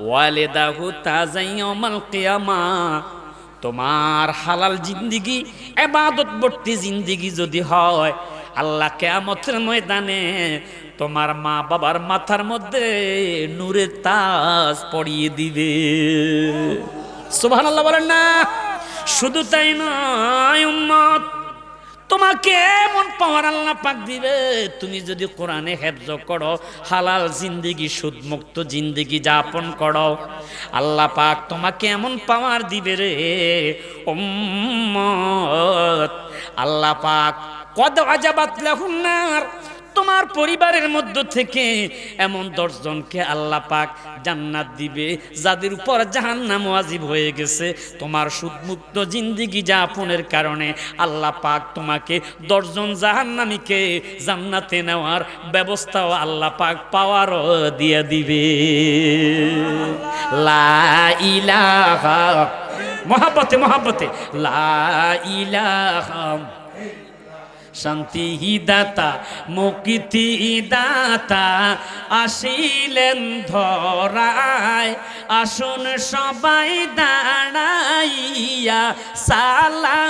ওয়ালিদাহু তাজাই ইয়াউমাল কিয়ামা, তোমার হালাল জিন্দেগি, ইবাদত ভর্তি জিন্দেগি যদি হয়, আল্লাহ কিয়ামতের ময়দানে তোমার মা বাবার মাথার মধ্যে নূরের তাজ পরিয়ে দিবে। সুবহানাল্লাহ বলেন না? শুধু তাই নয় উম্মত, তোমাকে এমন পাওয়ার আল্লাহ পাক দিবে, তুমি যদি কোরআনে হেফজ করো, হালাল জিন্দেগি, সুদমুক্ত জিন্দেগি যাপন করো, আল্লাহ পাক তোমাকে এমন পাওয়ার দিবে রে উম্মত। আল্লাহ পাক কদ আজাবাত লাহুন নার, তোমার পরিবারের মধ্য থেকে এমন 10 জনকে আল্লাহ পাক জান্নাত দিবে যাদের উপর জাহান্নাম ওয়াজিব হয়ে গেছে। তোমার সুদমুক্ত জিন্দেগি যাপনের কারণে আল্লাহ পাক তোমাকে 10 জন জাহান্নামীকে জান্নাতে নেওয়ার ব্যবস্থাও আল্লাহ পাক পাওয়ারও দিয়ে দিবে। লা ইলাহা, মহব্বতে মহব্বতে, লা ইলাহা, শান্তি দাতা মুক্তি দাতা আসিলেন ধরায়, আসুন সবাই দাঁড়াইয়া সালাম